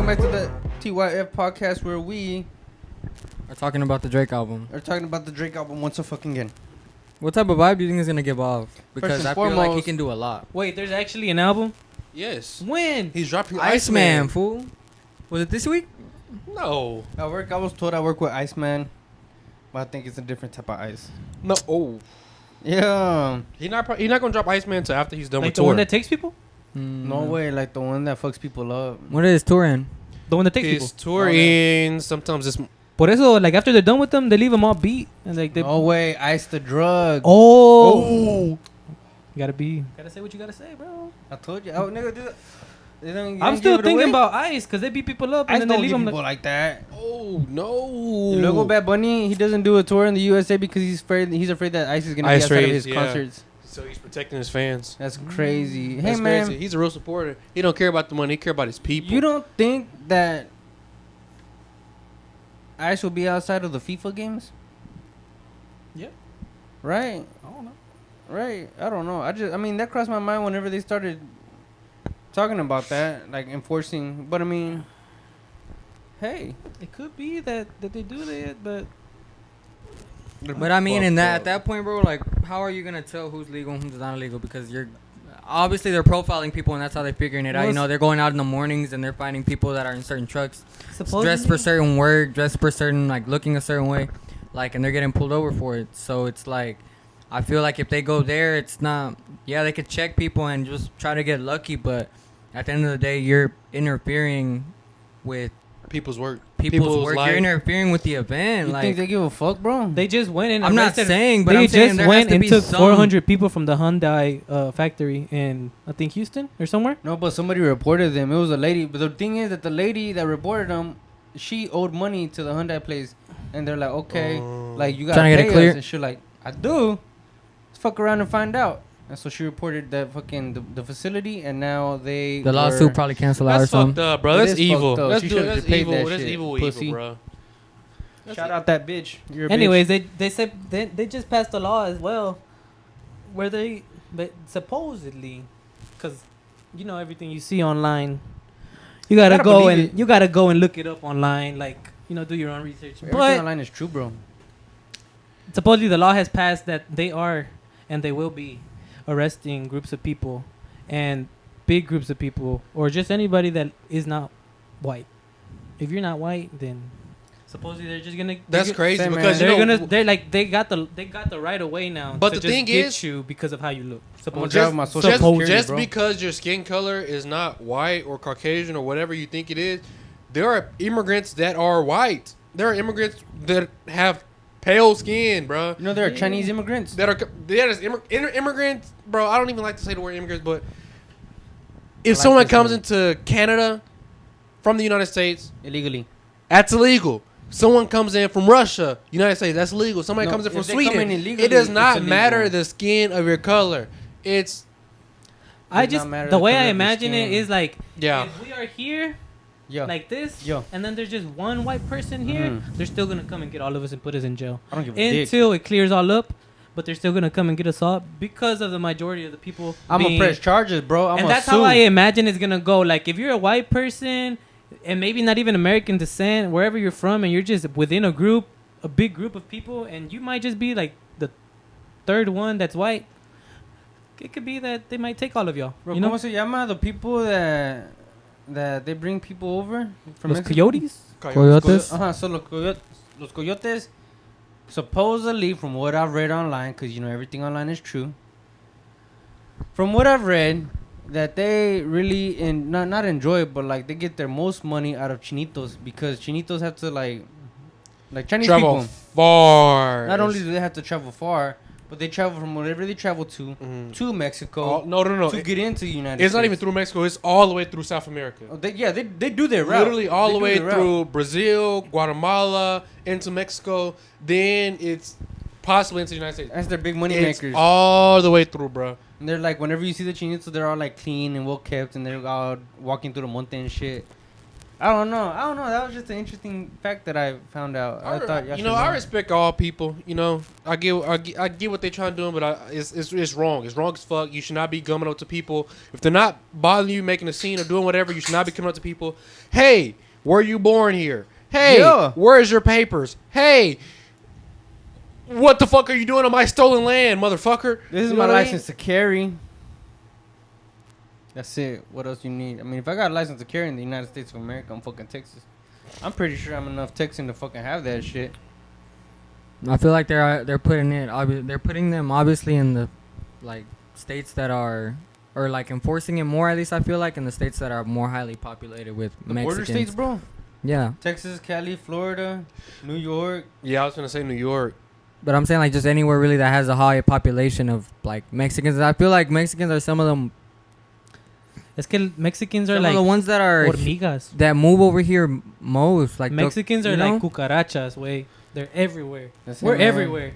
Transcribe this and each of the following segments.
back to the TYF Podcast, where we are talking about the Drake album. Once a fucking again. What type of vibe do you think is gonna give off? Because I feel like he can do a lot. Wait, there's actually an album? Yes. When? He's dropping Iceman, fool. Was it this week? No. I was told I work with Iceman, but I think it's a different type of ice. No. Oh. Yeah. He's not gonna drop Iceman until after he's done Like with the tour. one that takes people? No way, like the one that fucks people up. What is touring? The one that takes people. His tour ends sometimes this. Por eso, like after they're done with them, they leave them all beat. And like they. No way, Ice the drug. Oh. You gotta say what you gotta say, bro. I told you. Oh, nigga, I'm still thinking about Ice because they beat people up and Ice then they don't leave leave them people like that. Oh no. Logo Bad Bunny, he doesn't do a tour in the USA because he's afraid that Ice is gonna be outside of his concerts. So he's protecting his fans. That's crazy. Hey That's man, crazy. He's a real supporter. He don't care about the money. He care about his people. You don't think that Ice will be outside of the FIFA games? Yeah. Right. I don't know. Right. I don't know. I mean, that crossed my mind whenever they started talking about that, like enforcing. But I mean, hey, It could be that they do that, but But I mean, at that point, bro, like, how are you gonna tell who's legal and who's not illegal? Because you're obviously they're profiling people, and that's how they're figuring it out. You know, they're going out in the mornings and they're finding people that are in certain trucks, dressed for certain work, dressed for certain, like, looking a certain way, like, and they're getting pulled over for it. So it's like, I feel like if they go there, it's not. Yeah, they could check people and just try to get lucky, but at the end of the day, you're interfering with people's work. People's work. Life. You're interfering with the event. you like, think they give a fuck, bro? they just went in. I'm not saying, but they I'm saying just there went has to and be took some 400 people from the Hyundai factory in, I think, Houston or somewhere. No, but somebody reported them. It was a lady. But the thing is that the lady that reported them, she owed money to the Hyundai place, and they're like, okay, like you gotta trying to get pay it clear. us. And she's like, I do. Let's fuck around and find out. And so she reported that fucking the facility, and now the lawsuit probably canceled out or That's something. fucked up, bro. It That's is evil. fucked up. That's She should've that's just paid evil. that That's shit, evil, pussy. bro. Shout out that bitch. You're a Anyways, bitch. they said they just passed a law as well, where they supposedly, because you know everything you see online, you gotta go and look it up online, like do your own research. Everything But online is true, bro. supposedly the law has passed that they are and they will be arresting groups of people and big groups of people or just anybody that is not white. If you're not white, then supposedly they're just gonna. That's crazy Same, because they got the right of way now. But to the just thing get is, you because of how you look. I'm Supposedly. driving my social security, just bro. because your skin color is not white or Caucasian or whatever you think it is, there are immigrants that are white. There are immigrants that have pale skin, bro. You know there are Chinese immigrants. Immigrants, bro. I don't even like to say the word immigrants, but if like someone this comes one. into Canada from the United States, Illegally. that's illegal. Someone comes in from Russia, United States, that's legal. Somebody comes in from if they come Sweden, in illegally, it does it's not illegal. matter the skin of your color. It's The way I imagine it skin. is like, yeah. if we are here Yeah. like this, Yo. and then there's just one white person here, Mhm. they're still gonna come and get all of us and put us in jail I don't give a dick. until it clears all up. But they're still gonna come and get us all because of the majority of the people. I'm gonna press charges, bro. And that's how I imagine it's gonna go. Like if you're a white person and maybe not even American descent, wherever you're from, and you're just within a group, a big group of people, and you might just be like the third one that's white. It could be that they might take all of y'all. Bro, You know, ¿cómo se llama the people that they bring people over from los Mexico? coyotes. Coyotes? So los coyotes, supposedly, from what I've read online, because everything online is true. From what I've read, that they really not enjoy it, but like they get their most money out of chinitos because chinitos have to like Chinese Travel people. far. Not only do they have to travel far, but they travel from wherever they travel to Mexico. No. To get into the United States. It's not even through Mexico. It's all the way through South America. Oh, they do their route. Literally all They the do way their route. through Brazil, Guatemala, into Mexico. Then it's possibly into the United States. That's their big money It's makers. all the way through, bro. And they're like, whenever you see the chinitos, they're all like clean and well kept, and they're all walking through the monte and shit. I don't know. That was just an interesting fact that I found out. I thought y'all should know. I respect all people. I get what they trying to do, but it's wrong. It's wrong as fuck. You should not be gumming up to people if they're not bothering you, making a scene or doing whatever. You should not be coming up to people. Hey, were you born here? Hey, where's your papers? Hey, what the fuck are you doing on my stolen land, motherfucker? This is my license to carry. That's it. What else you need? I mean, if I got a license to carry in the United States of America, I'm fucking Texas. I'm pretty sure I'm enough Texan to fucking have that shit. I feel like they're putting them obviously in the like states that are or like enforcing it more. At least I feel like in the states that are more highly populated with the Mexicans. border states, bro. Yeah. Texas, Cali, Florida, New York. Yeah, I was gonna say New York. But I'm saying like just anywhere really that has a high population of like Mexicans. I feel like Mexicans are some of them. Es que Mexicans are Some like of the ones that are hormigas. that move over here most. Like Mexicans are like cucarachas, way. They're everywhere. We're everywhere.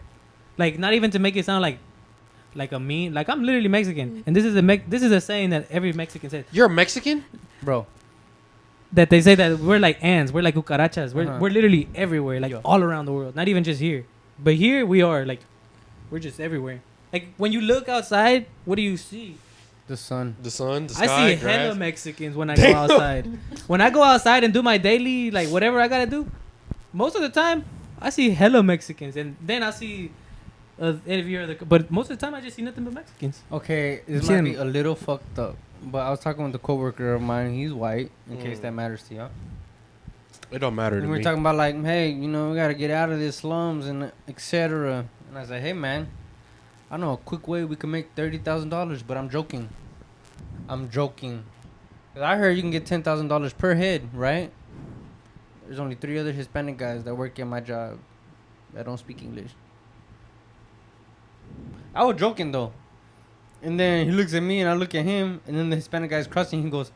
Like not even to make it sound like a mean. Like I'm literally Mexican, and this is a saying that every Mexican says. You're a Mexican, bro. That they say that we're like ants. We're like cucarachas. We're literally everywhere, like all around the world. Not even just here, but here we are. Like we're just everywhere. Like when you look outside, what do you see? The sun, the sky, I see hella Mexicans when I go outside. When I go outside and do my daily, like whatever I gotta do, most of the time I see hella Mexicans, and then I see every other. But most of the time I just see nothing but Mexicans. Okay, this might be a little fucked up, but I was talking with a coworker of mine. He's white, in case that matters to y'all. It don't matter to me. We were talking about like, hey, we gotta get out of these slums and etc. And I said, hey man, I know a quick way we can make $30,000, but I'm joking. Cause I heard you can get $10,000 per head, right? There's only 3 other Hispanic guys that work at my job that don't speak English. I was joking though. And then he looks at me and I look at him, and then the Hispanic guy's crossing. He goes,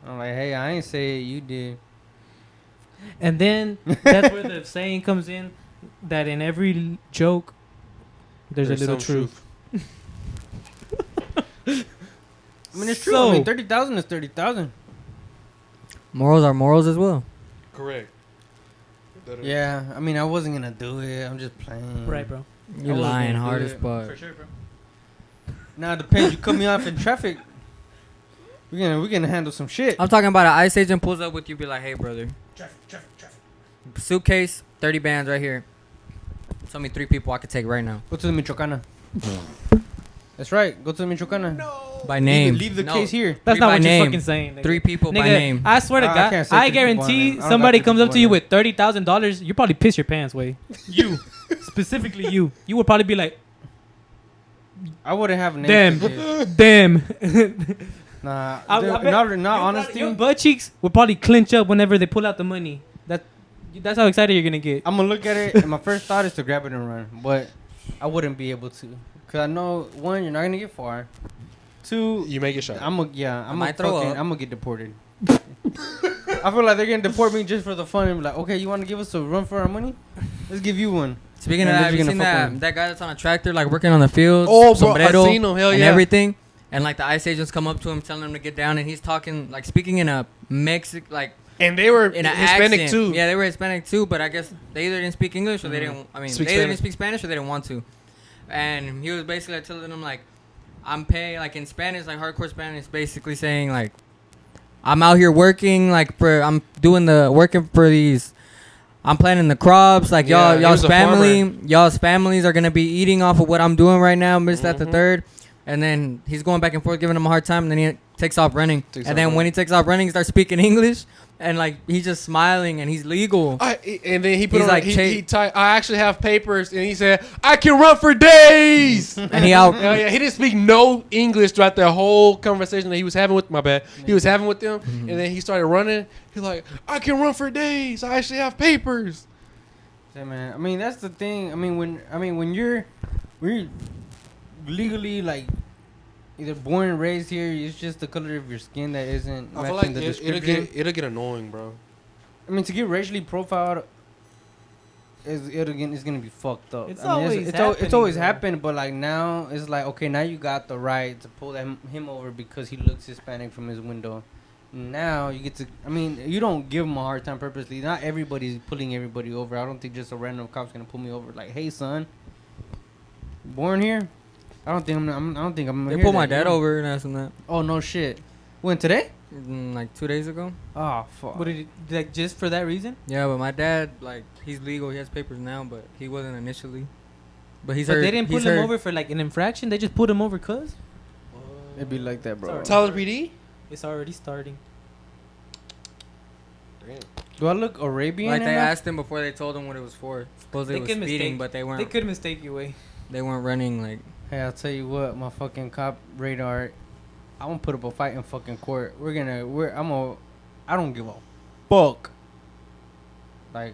I'm like, hey, I ain't say it, you did. And then that's where the saying comes in that in every joke there's a little truth. I mean, it's true. I mean, 30,000 is 30,000. Morals are morals as well. Correct. Yeah, I mean, I wasn't gonna do it. I'm just playing. Right, bro. You're lying hard as fuck. For sure, bro. Now it depends. You cut me off in traffic, we're gonna handle some shit. I'm talking about an ICE agent pulls up with you, be like, hey brother, traffic. Suitcase, 30 bands right here. Tell me 3 people I could take right now. Go to the Michoacana. That's right. Go to the Michoacana. No. By name. Leave the case here. That's not what you're fucking saying. Nigga. 3 people by name. I swear to God, I guarantee somebody comes up to you with $30,000, you probably piss your pants, way. You, specifically you. You would probably be like, I wouldn't have names. Damn. Nah, not honestly. Your butt cheeks would probably clench up whenever they pull out the money. That's how excited you're gonna get. I'm gonna look at it, and my first thought is to grab it and run, but I wouldn't be able to, cause I know 1, you're not gonna get far. 2, you make a shot. I'm gonna get deported. I feel like they're gonna deport me just for the fun and be like, okay, you want to give us a run for our money? Let's give you one. Speaking of that, have you seen that guy that's on a tractor, like working on the field? Oh, bro, I seen him. Hell and yeah. everything. And like the ICE agents come up to him, telling him to get down, and he's talking, like speaking in a Mexican, like. And they were in Hispanic accent. too. Yeah, they were Hispanic too, but I guess they either didn't speak English or they didn't. I mean, they either didn't speak Spanish or they didn't want to. And he was basically like, telling them like, I'm paying, like in Spanish, like hardcore Spanish, basically saying like, I'm out here working, like I'm working for these. I'm planting the crops, like y'all's families are gonna be eating off of what I'm doing right now, this, that, the third. And then he's going back and forth, giving them a hard time, and then he takes off running. When he takes off running, he starts speaking English, and like he's just smiling, and he's legal. And then he put on, like, he I actually have papers, and he said, I can run for days. And he out. Yeah, he didn't speak no English throughout the whole conversation that he was having with He was having with them, and then he started running. He's like, I can run for days. I actually have papers. Yeah, man. I mean, that's the thing. I mean, when you're legally like either born and raised here, it's just the color of your skin that isn't matching the description. It'll get annoying, bro. I mean, to get racially profiled it's gonna be fucked up. It's I mean, always it's happening, always though. happened, but like now it's like okay, now you got the right to pull him over because he looks Hispanic from his window. Now you get to. I mean, you don't give him a hard time purposely. Not everybody's pulling everybody over. I don't think just a random cop's gonna pull me over. Like, hey son, born here. I don't think I don't think I'm. They pulled my dad over and asked him that. Oh no shit. When today? Like 2 days ago. Oh fuck. What did he, like just for that reason? Yeah, but my dad, like, he's legal. He has papers now, but he wasn't initially. But he's But heard. they didn't pull he's him heard- over for like an infraction. They just pulled him over cause It'd be like that, bro. Sorry. Tyler PD. it's already starting. Do I look Arabian? Like, they enough? asked him before they told him what it was for. Supposedly They it was could speeding, mistake- but they They weren't. could mistake you way. They weren't running, like. Hey, I'll tell you what, my fucking cop radar. I'm gonna put up a fight in fucking court. I don't give a fuck. Like,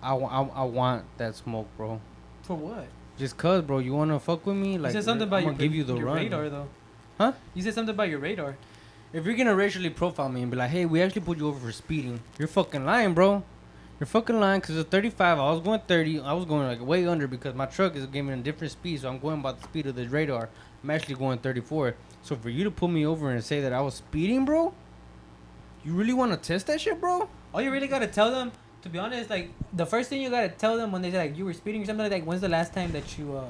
I want that smoke, bro. For what? Just cause, bro, you wanna fuck with me? Like, You said something about I'm your, gonna give you the your run. radar though. Huh? You said something about your radar. If you're gonna racially profile me and be like, hey, we actually pulled you over for speeding, you're fucking lying, bro. You're fucking lying because it's 35. I was going 30. I was going like way under because my truck is giving a different speed. So I'm going about the speed of the radar. I'm actually going 34. So for you to pull me over and say that I was speeding, bro, you really want to test that shit, bro? All you really gotta tell them, to be honest, like the first thing you gotta tell them when they say like you were speeding or something like, when's the last time that you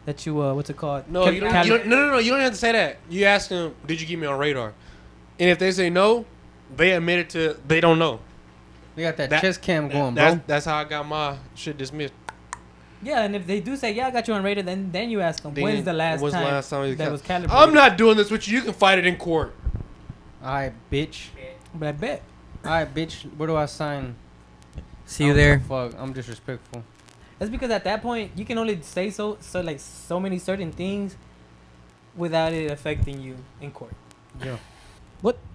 what's it called? No, you don't, no. You don't have to say that. You ask them, did you get me on radar? And if they say no, they admit it to they don't know. They got that That- chest cam going, bro. That's how I got my shit dismissed. Yeah, and if they do say, yeah, I got you on radar, then you ask them, Then when's the last when's the time last time you that got- was calibrated? I'm not doing this with you. You can fight it in court. Alright, bitch. But I bet. Alright, bitch. Where do I sign? See I you don't there. give a Fuck, I'm disrespectful. That's because at that point you can only say so many certain things without it affecting you in court. Yeah.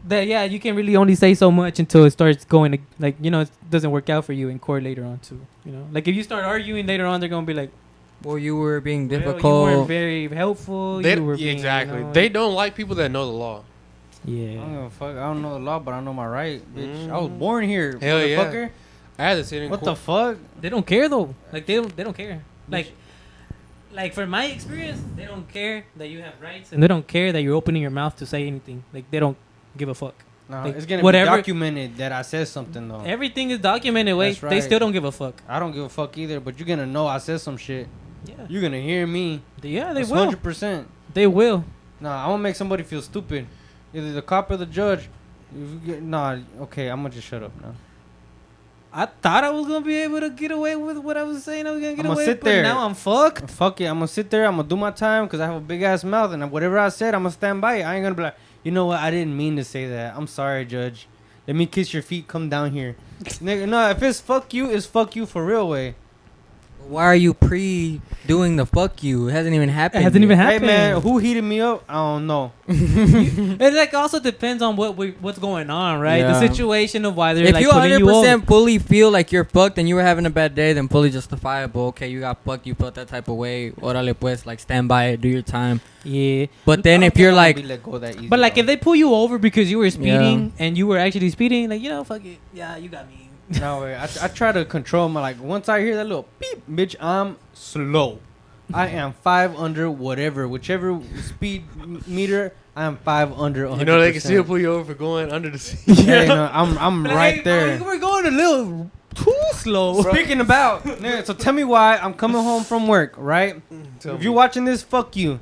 Yeah, you can really only say so much until it starts going to, like, you know, it doesn't work out for you in court later on too. You know, like if you start arguing later on, they're gonna be like, Well, you were being well, difficult. you weren't very helpful. They, you were being, exactly. you know, They don't like people that know the law. I don't yeah. give a fuck. I don't know the law, but I know my right, bitch. I was Mm. born here, Hell yeah. motherfucker. I had to sit in What court. the fuck? They don't care though. Like they don't care. Like from my experience, they don't care that you have rights, and they don't care that you're opening your mouth to say anything. Like they don't give a fuck. No, Like, it's gonna whatever- be documented that I said something though. Everything is documented. Wait, That's they right. still don't give a fuck. I don't give a fuck either, but you're gonna know I said some shit. Yeah, You're gonna hear me. yeah, they That's will. 100%. They will. Nah, I'm gonna make somebody feel stupid. Either the cop or the judge. Nah, okay, I'm gonna just shut up now. I thought I was gonna be able to get away with what I was saying. I was gonna get I'ma away, sit but there. now I'm fucked. Fuck it, I'm gonna sit there. I'm gonna do my time because I have a big ass mouth, and whatever I said, I'm gonna stand by it. I ain't gonna be like, you know what? I didn't mean to say that. I'm sorry, judge. Let me kiss your feet. Come down here, nigga. No, if it's fuck you, it's fuck you for real way. Why are you doing the fuck you? It hasn't even happened. It hasn't even yet. happened. Hey man, who heated me up? I don't know. It like also depends on what's going on, right? Yeah. The situation of why they're If like you pulling you over. 100% fully feel like you're fucked and you were having a bad day, then fully justifiable. Okay, you got fucked, you felt that type of way. Orale pues, like stand by it, do your time. Yeah. But then I if don't you're think like, I'll be let go that easy, But like though. if they pull you over because you were speeding and you were actually speeding, like, you know, fuck it. Yeah, you got me. No way. I try to control my, like, once I hear that little beep, bitch, I'm slow. I am 5 under whatever, whichever speed meter. I am 5 under. 100%. You know they can still pull you over for going under the seat. Yeah, no, I'm right there. We're going a little too slow. Speaking about, nigga, so tell me why I'm coming home from work, right? Tell If me. you're watching this, fuck you.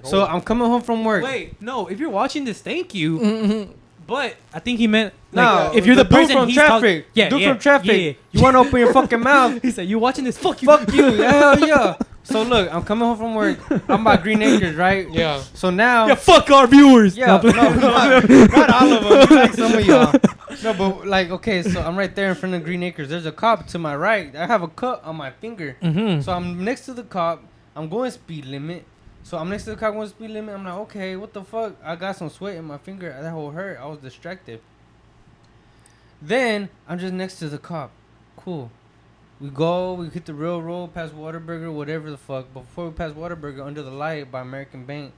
So Oh. I'm coming home from work. Wait, no. If you're watching this, thank you. But I think he meant No, like, if you're the dude person from he's traffic, yeah, dude yeah, from traffic, yeah. you want to open your fucking mouth? He said, "You watching this? Fuck you, Fuck you, hell yeah. So look, I'm coming home from work. I'm by Green Acres, right? Yeah. So now, Yeah, fuck our viewers. yeah, no, not all of them, like some of y'all. No, but like, okay, so I'm right there in front of Green Acres. There's a cop to my right. I have a cut on my finger. Mm-hmm. So I'm next to the cop. I'm going speed limit. So I'm next to the cop going speed limit. I'm like, okay, what the fuck? I got some sweat in my finger. That whole hurt. I was distracted. Then I'm just next to the cop. Cool. We hit the railroad, past Whataburger, whatever the fuck. Before we pass Whataburger, under the light by American Bank,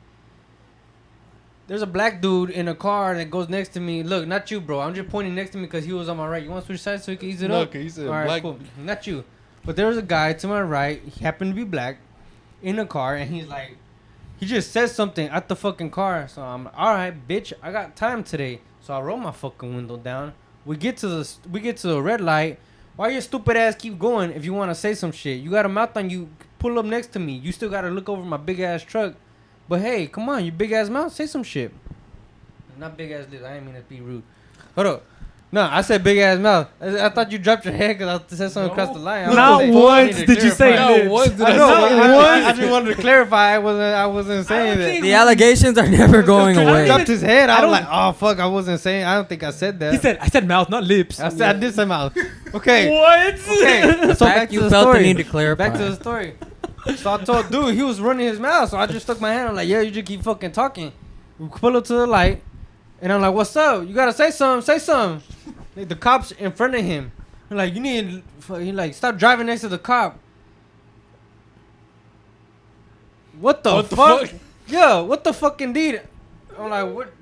there's a black dude in a car that goes next to me. Look, not you, bro. I'm just pointing next to me because he was on my right. You want to switch sides so he can ease it up? No, he said All right, black. cool. Not you. But there was a guy to my right. He happened to be black in a car, and he's like, he just says something at the fucking car. So I'm all right, bitch. I got time today. So I roll my fucking window down. We get to the red light. Why your stupid ass keep going if you want to say some shit? You got a mouth on you. Pull up next to me. You still got to look over my big ass truck. But hey, come on, you big ass mouth. Say some shit. Not big ass lips. I didn't mean to be rude. Hold up. No, I said big ass mouth. I thought you dropped your head because I said something across the line. Not once did you say No, lips. once did I I know. say I just wanted to clarify. I wasn't saying that. The allegations are never going I away. dropped his head. I I was don't- like, oh fuck, I wasn't saying. I don't think I said that. I said mouth, not lips. I did say mouth. Okay. What? Okay. So back to you the felt story. the need to clarify. Back to the story. So I told dude he was running his mouth. So I just stuck my hand. I'm like, yeah, you just keep fucking talking. We pull up to the light, and I'm like, what's up? You gotta say something. Say something. Like, the cops in front of him. I'm like, you need. He like, stop driving next to the cop. What the fuck? Yeah, what the fucking deed? I'm like, what?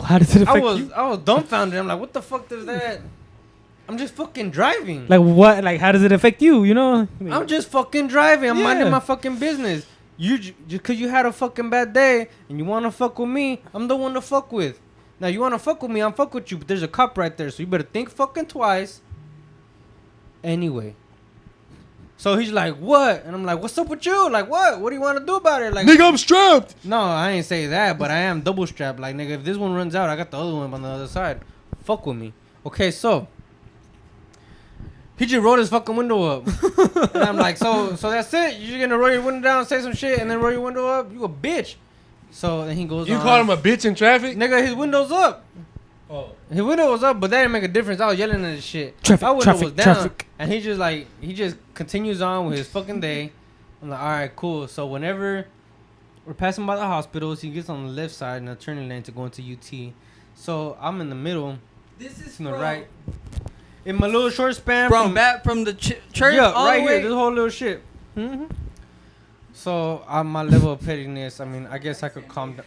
How does it affect you? I was dumbfounded. I'm like, what the fuck does that? I'm just fucking driving. Like what? Like how does it affect you? You know? I'm just fucking driving. I'm minding Yeah. my fucking business. You just cause you had a fucking bad day and you wanna fuck with me, I'm the one to fuck with. Now you wanna fuck with me, I'm fuck with you, but there's a cop right there, so you better think fucking twice. Anyway. So he's like, what? And I'm like, what's up with you? Like, what? What do you want to do about it? Like, Nigga, I'm strapped. no, I ain't say that, but I am double strapped. Like, nigga, if this one runs out, I got the other one on the other side. Fuck with me. Okay, so he just rolled his fucking window up. And I'm like, so that's it? You're gonna roll your window down, say some shit, and then roll your window up? You a bitch. So then he goes You on. called him a bitch in traffic? Nigga, his window's up. Oh. His window was up, but that didn't make a difference. I was yelling at his shit. Traffic, My window traffic, was down. traffic. And he just continues on with his fucking day. I'm like, all right, cool. So whenever we're passing by the hospitals, he gets on the left side in the turning lane to go into UT. So I'm in the middle. This is To the right. In my little short span from the church. yeah, all right the way. here, this whole little shit. Mm-hmm. So my level of pettiness, I mean, I guess I could calm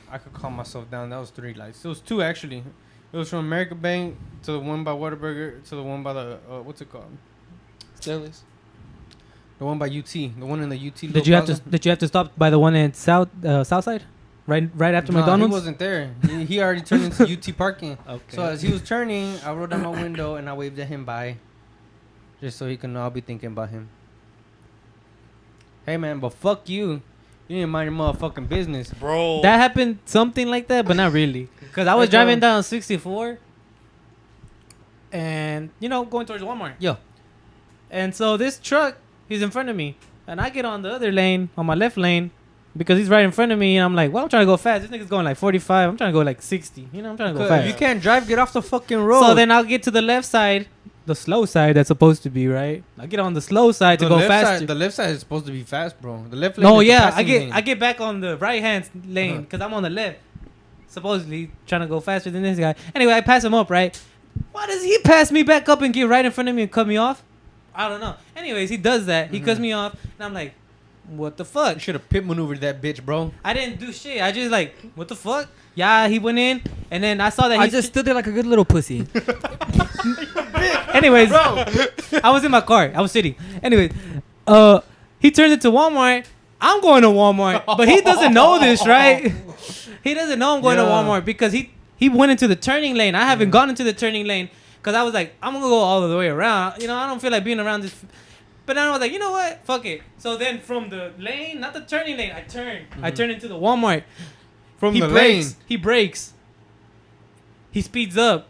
myself down. That was 3 lights. It was 2 actually. It was from America Bank to the one by Whataburger to the one by the what's it called? Stanley's. The one by UT. The one in the UT. Did you have to stop by the one in south side, right after No, McDonald's? he wasn't there. He already turned into UT parking. Okay. So as he was turning, I rolled down my window and I waved at him by, just so he can know I'll be thinking about him. Hey man, but fuck you. You didn't mind your motherfucking business. Bro. That happened something like that, but not really. Because I was Hey, driving bro. down 64 and, going towards Walmart. Yo. And so this truck, he's in front of me. And I get on the other lane, on my left lane, because he's right in front of me. And I'm like, well, I'm trying to go fast. This nigga's going like 45. I'm trying to go like 60. I'm trying to go If fast. you can't drive, get off the fucking road. So then I'll get to the left side, the slow side that's supposed to be, right? I get on the slow side to go left faster. Side, the left side is supposed to be fast, bro. The left lane No, is the yeah, passing lane. I get back on the right hand lane Uh-huh. because I'm on the left, supposedly trying to go faster than this guy. Anyway, I pass him up, right? Why does he pass me back up and get right in front of me and cut me off? I don't know. Anyways, he does that. He cuts me off, and I'm like, what the fuck? You should have pit maneuvered that bitch, bro. I didn't do shit. I just like, what the fuck? Yeah, he went in, and then I saw that he I just stood there like a good little pussy. Anyways, I was in my car. I was sitting. Anyways, he turns into Walmart. I'm going to Walmart, but he doesn't know this, right? He doesn't know I'm going to Yeah. Walmart because he went into the turning lane. I haven't gone into the turning lane because I was like, I'm gonna go all the way around. I don't feel like being around this. But then I was like, you know what? Fuck it. So then from the lane, not the turning lane, I turn. I turn into the Walmart. From He the brakes. lane. He brakes. He speeds up.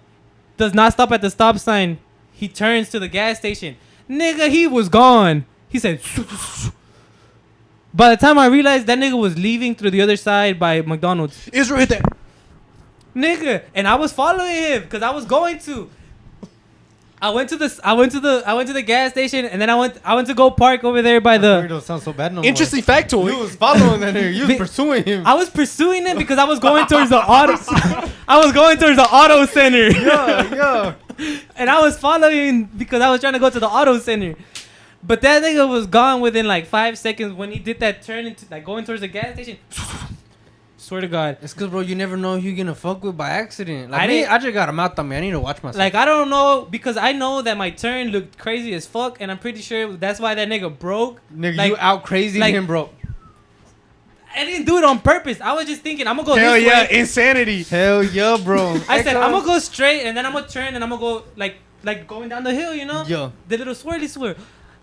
Does not stop at the stop sign. He turns to the gas station. Nigga, he was gone. He said. By the time I realized that nigga was leaving through the other side by McDonald's. Israel hit that. Nigga, and I was following him because I was going to. I went to the gas station and then I went to go park over there by the. Don't sound so bad no more. Interesting factoid. You was following that nigga. You was Be- pursuing him. I was pursuing him because I was going towards the auto. I was going towards the auto center. yeah. And I was following because I was trying to go to the auto center. But that nigga was gone within like 5 seconds when he did that turn into like going towards the gas station. Swear to God. It's because, bro, you never know who you're going to fuck with by accident. Like, I I just got a mouth on me. I need to watch myself. Like, I don't know, because I know that my turn looked crazy as fuck, and I'm pretty sure that's why that nigga broke. Nigga, like, you out crazy like, him, bro. I didn't do it on purpose. I was just thinking, I'm going to go Hell this yeah, way. insanity. Hell yeah, bro. I said, I'm going to go straight, and then I'm going to turn, and I'm going to go, like going down the hill, you know? Yo. The little swirly swirl.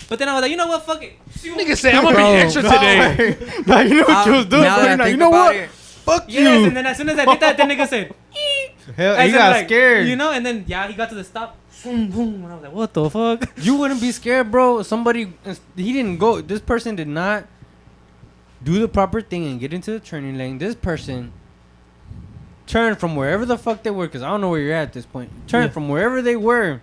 But then I was like, you know what? Fuck it. Nigga said, I'm gonna be Bro. extra today. Nah, you know what you was doing, now that I bro. Nah, think you know about what? it, Fuck Yes, you. and then as soon as I did that, the nigga said, Hell, as he in, got like, scared. You know? And then, yeah, he got to the stop. Boom, boom. And I was like, what the fuck? You wouldn't be scared, bro. Somebody, he didn't go. This person did not do the proper thing and get into the turning lane. This person turned from wherever the fuck they were, because I don't know where you're at this point. Turned from wherever they were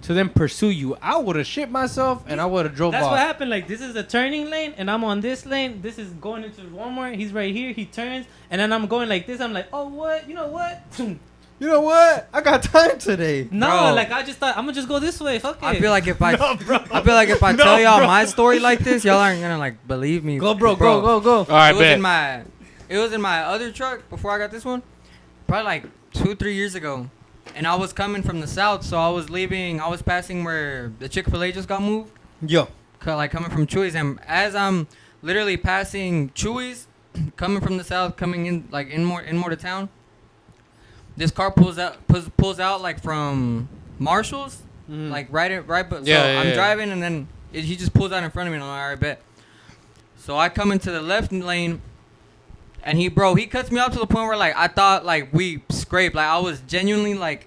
to then pursue you. I would have shit myself and I would have drove That's off. what happened. Like, this is the turning lane, and I'm on this lane. This is going into Walmart. He's right here. He turns, and then I'm going like this. I'm like, oh, what? You know what? You know what? I got time today. No, Bro. like, I just thought, I'm going to just go this way. Fuck it. I feel like if I, No, bro. I feel like if I No, tell y'all bro. my story like this, y'all aren't gonna like believe me. Go, bro. Go. All right, it was bet. in my, it was in my other truck before I got this one, probably like 2-3 years ago, and I was coming from the south, so I was leaving. I was passing where the Chick-fil-A just got moved, Yo. like coming from Chewy's, and as I'm literally passing Chewy's, coming from the south, coming in like in more to town, this car pulls out like from Marshall's, like but Yeah, so yeah, I'm yeah. driving, and then he just pulls out in front of me, and I'm like, all right, bet. So I come into the left lane, and he cuts me off to the point where like I thought like we scraped, like I was genuinely like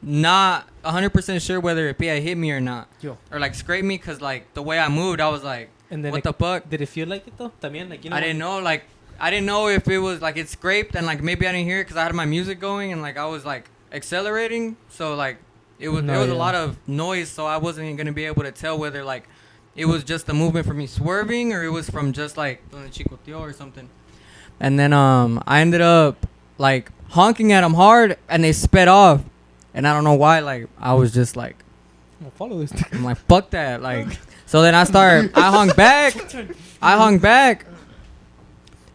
not 100% sure whether if he had hit me or not, or like scraped me, cause like the way I moved, I was like, And then what it- the fuck? Did it feel like it, though? También, like, you know? I didn't know, like, I didn't know if it was, like, it scraped and, like, maybe I didn't hear it because I had my music going and, like, I was, like, accelerating. So, like, it was a lot of noise, so I wasn't going to be able to tell whether, like, it was just the movement from me swerving or it was from just, like, donde chicoteo or something. And then I ended up, like, honking at them hard, and they sped off. And I don't know why, like, I was just, like, I'll follow this. I'm like, fuck that, like. So then I hung back,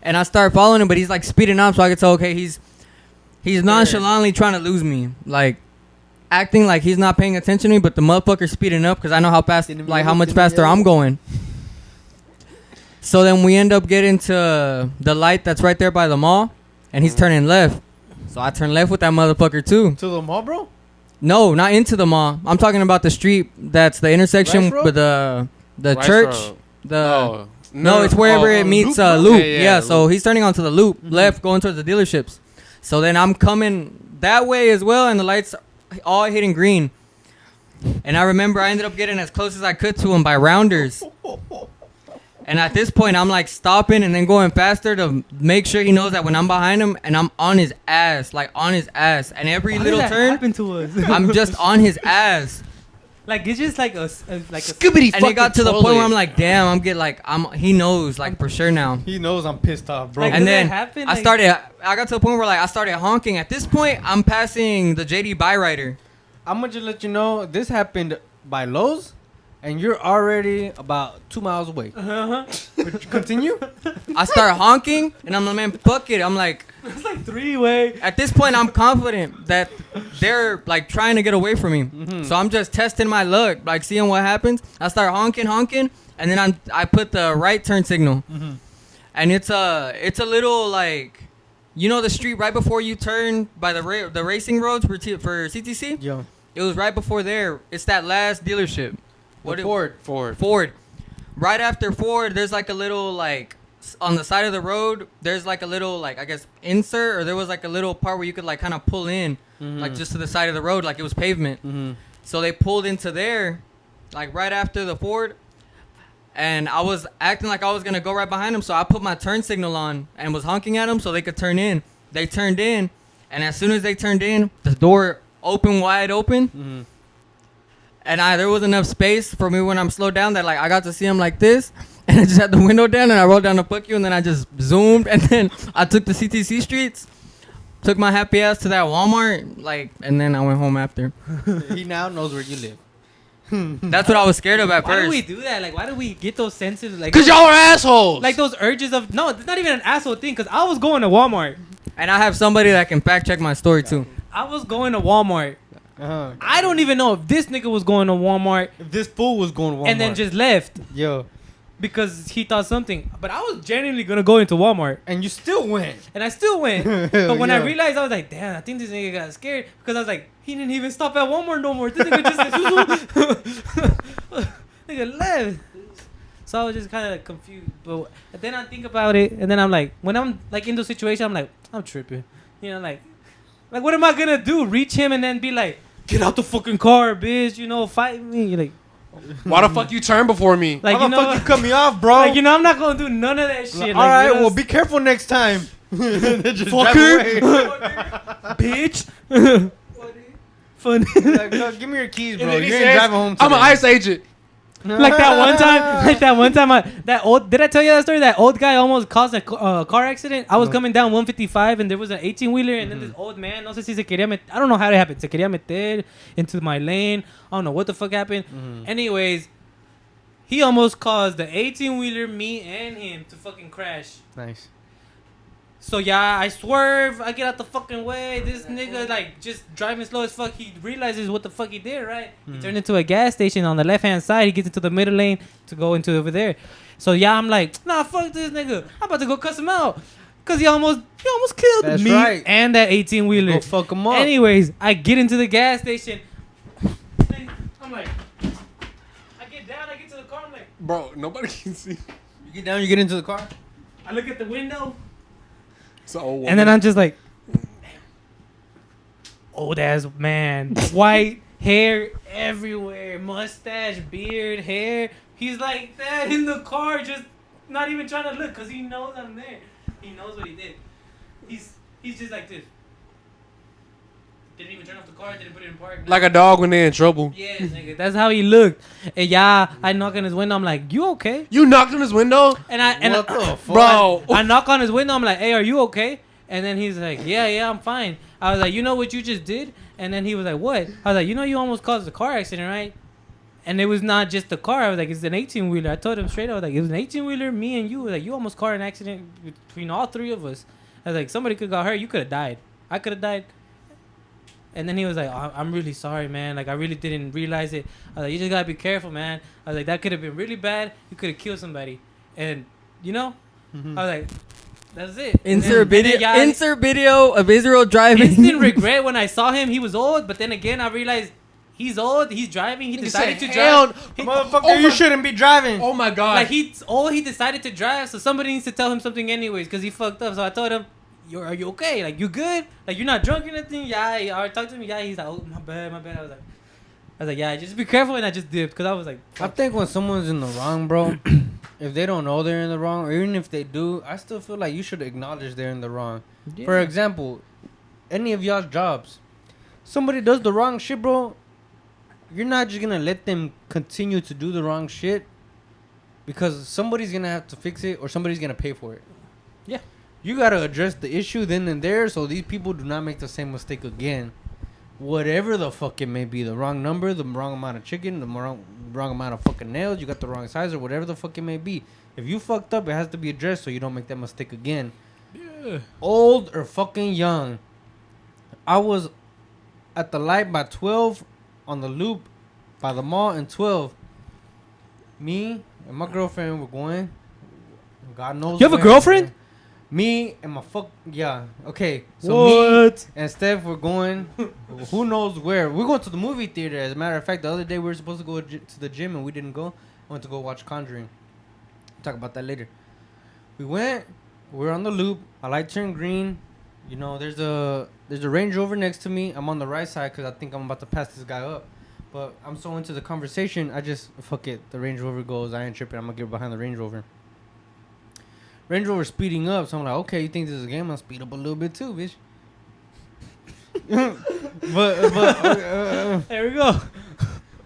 and I started following him, but he's like speeding up, so I could tell, okay, he's nonchalantly trying to lose me, like acting like he's not paying attention to me, but the motherfucker's speeding up because I know how fast, like how much faster I'm going. So then we end up getting to the light that's right there by the mall, and he's turning left. So I turn left with that motherfucker too. To the mall, bro? No, not into the mall. I'm talking about the street that's the intersection Rice Road? with the Rice church. Road. The no, it's wherever it meets Loop. Loop. Yeah, Yeah, so Loop. he's turning onto the Loop, left, going towards the dealerships. So then I'm coming that way as well, and the lights all hitting green. And I remember I ended up getting as close as I could to him by rounders. And at this point, I'm like stopping and then going faster to make sure he knows that when I'm behind him and I'm on his ass, like on his ass. And every Why little did that turn, happen to us? I'm just on his ass. Like, it's just like a Skibbity And it got to the point where I'm like, damn, he knows, like, for sure now. He knows I'm pissed off, bro. Like, And does that then happen? I Like- got to the point where, like, I started honking. At this point, I'm passing the JD Byrider. I'm gonna just let you know this happened by Lowe's, and you're already about 2 miles away. Uh-huh. Continue. I start honking, and I'm like, man, fuck it. I'm like, It's like three-way. at this point, I'm confident that they're, like, trying to get away from me. So I'm just testing my luck, like, seeing what happens. I start honking, and then I put the right turn signal. And it's a little, like, you know the street right before you turn by the racing roads for CTC? Yo. It was right before there. It's that last dealership. Ford. Right after Ford, there's like a little like on the side of the road. There's like a little like I guess insert, or there was like a little part where you could like kind of pull in, like just to the side of the road, like it was pavement. So they pulled into there, like right after the Ford, and I was acting like I was gonna go right behind them. So I put my turn signal on and was honking at them so they could turn in. They turned in, and as soon as they turned in, the door opened wide open. And there was enough space for me when I'm slowed down that like I got to see him like this, and I just had the window down and I rolled down to fuck you, and then I just zoomed, and then I took the CTC streets, took my happy ass to that Walmart, like, and then I went home after. He now knows where you live. That's what I was scared of at Why first. do we do that? Like, why do we get those senses? Like, Cause y'all are assholes. like those urges of no, it's not even an asshole thing. Cause I was going to Walmart. And I have somebody that can fact check my story too. I was going to Walmart. Uh-huh. I don't even know if this nigga was going to Walmart If this fool was going to Walmart. and then just left Yo. because he thought something. But I was genuinely gonna go into Walmart, And you still went. and I still went. But when I Yeah. realized, I was like, damn, I think this nigga got scared because I was like, he didn't even stop at Walmart no more. This nigga just nigga left. So I was just kind of like confused. But then I think about it, and then I'm like, when I'm like in those situations, I'm like, I'm tripping. You know, like what am I gonna do? Reach him and then be like, get out the fucking car, bitch. You know, fight me. Like, Why the fuck you turn before me? like How you the know, fuck you cut me off, bro? like you know, I'm not gonna do none of that shit. All like, right, you know, well, be careful next time. Then just drive Fucker. away. bitch. Funny. Like, no, give me your keys, bro. And then You he ain't says, driving home today. I'm an ICE agent. Like that one time, did I tell you that story? That old guy almost caused a car accident. I was coming down 155 and there was an 18-wheeler and then this old man, no sé si se quería I don't know how it happened. Se quería meter into my lane. I don't know what the fuck happened. Anyways, he almost caused the 18-wheeler, me and him to fucking crash. Nice. So yeah, I swerve, I get out the fucking way. This nigga like just driving slow as fuck. He realizes what the fuck he did, right? He turned into a gas station on the left hand side. He gets into the middle lane to go into over there. So yeah, I'm like, nah, fuck this nigga. I'm about to go cuss him out. Cause he almost killed That's me right. and that 18-wheeler. Go fuck him up. Anyways, I get into the gas station. I'm like, I get down, I get to the car, I'm like, Bro, nobody can see. You get down, you get into the car. I look at the window. It's an old woman. And then I'm just like, old ass man, white hair everywhere, mustache, beard, hair. He's like that in the car, just not even trying to look, cause he knows I'm there. He knows what he did. He's just like this. Didn't even turn off the car. Didn't put it in park. Like a dog when they're in trouble. Yeah, nigga, that's how he looked. And yeah, I knock on his window. I'm like, you okay? You knocked on his window? And What the fuck? Bro. I knock on his window. I'm like, hey, are you okay? And then he's like, yeah, I'm fine. I was like, you know what you just did? And then he was like, what? I was like, you know you almost caused a car accident, right? And it was not just the car. I was like, it's an 18-wheeler. I told him straight. I was like, it was an 18-wheeler, me and you. Like, you almost caused an accident between all three of us. I was like, somebody could have got hurt. You could have died. I could have died. And then he was like, I'm really sorry, man. Like, I really didn't realize it. I was like, you just got to be careful, man. I was like, that could have been really bad. You could have killed somebody. And, you know, I was like, that's it. Insert video. And then, yeah, Insert video of Israel driving. instant regret when I saw him. He was old, but then again, I realized he's old. He's driving. He decided to drive. Motherfucker, you shouldn't be driving. Oh my god. Like he's old. He decided to drive. So somebody needs to tell him something anyways, because he fucked up. So I told him, are you okay? Like, you good? Like, you're not drunk or anything? Yeah. I talked to him. Yeah. He's like, oh, my bad. I was like, yeah, just be careful. And I just dipped because I was like, I think when someone's in the wrong, bro, if they don't know they're in the wrong, or even if they do, I still feel like you should acknowledge they're in the wrong. yeah. For example, any of y'all's jobs, somebody does the wrong shit, bro, you're not just gonna let them continue to do the wrong shit because somebody's gonna have to fix it or somebody's gonna pay for it. Yeah. You gotta address the issue then and there so these people do not make the same mistake again. Whatever the fuck it may be, the wrong number, the wrong amount of chicken, the wrong amount of fucking nails, you got the wrong size or whatever the fuck it may be. If you fucked up, it has to be addressed so you don't make that mistake again. Yeah. Old or fucking young. I was at the light by 12 on the loop by the mall in 12. Me and my girlfriend were going. God knows. You have a where. girlfriend? Me and my yeah. Okay. So What? me and Steph were going. Who knows where? We're going to the movie theater. As a matter of fact, the other day we were supposed to go to the gym and we didn't go. I went to go watch Conjuring. Talk about that later. We went. We're on the loop. A light turned green. You know, there's a Range Rover next to me. I'm on the right side because I think I'm about to pass this guy up. But I'm so into the conversation, I just fuck it. The Range Rover goes. I ain't tripping. I'm gonna get behind the Range Rover. Range Rover speeding up, so I'm like, okay, you think this is a game? I'll speed up a little bit too, bitch. but There we go.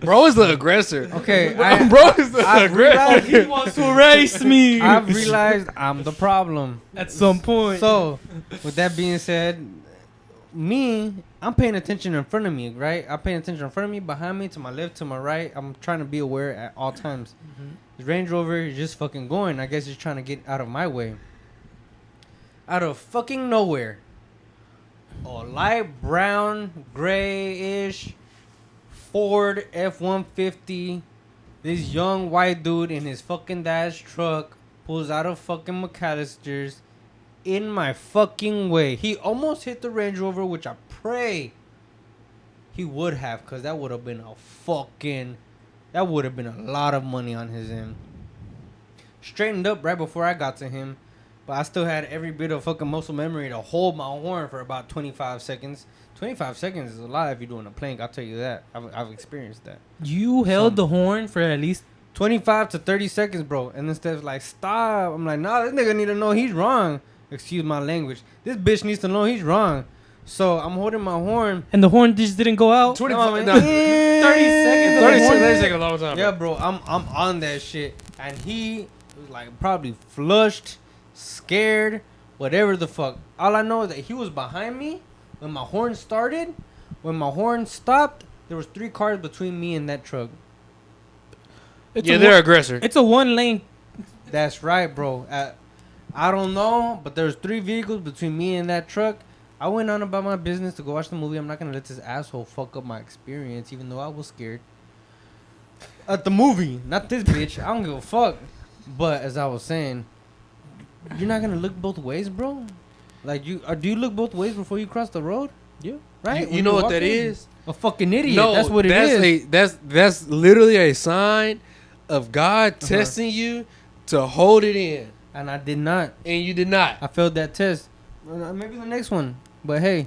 Bro is the aggressor. okay, Bro is the I've aggressor. He wants to race me. I've realized I'm the problem. At some point. So, with that being said, I'm paying attention in front of me, right? I'm paying attention in front of me, behind me, to my left, to my right. I'm trying to be aware at all times. The Range Rover is just fucking going. I guess he's trying to get out of my way. Out of fucking nowhere, a light brown, grayish Ford F-150. This young white dude in his fucking dad's truck pulls out of fucking McAllister's in my fucking way. He almost hit the Range Rover, which I pray he would have, because that would have been that would have been a lot of money on his end. Straightened up right before I got to him, but I still had every bit of fucking muscle memory to hold my horn for about 25 seconds. 25 seconds is a lot if you're doing a plank, I'll tell you that. I've experienced that. You held the horn for at least 25 to 30 seconds, bro. And then Steph's like, stop. I'm like, nah, this nigga need to know he's wrong. Excuse my language. This bitch needs to know he's wrong. So I'm holding my horn. and the horn just didn't go out. 25, No, 30 seconds. 30 seconds, a long time. Yeah, bro. I'm on that shit. And he was like probably flushed, scared, whatever the fuck. All I know is that he was behind me when my horn started. When my horn stopped, there was 3 cars between me and that truck. They're aggressor. It's a 1-lane. That's right, bro. I don't know, but there's 3 vehicles between me and that truck. I went on about my business to go watch the movie. I'm not gonna let this asshole fuck up my experience, even though I was scared. At the movie, not this bitch. I don't give a fuck. But as I was saying, you're not gonna look both ways, bro. Like do you look both ways before you cross the road? Yeah. Right. You know what that is? A fucking idiot. No, that's what it is. That's literally a sign of God testing you to hold it in, And I did not. and you did not. I failed that test. Maybe the next one. But hey,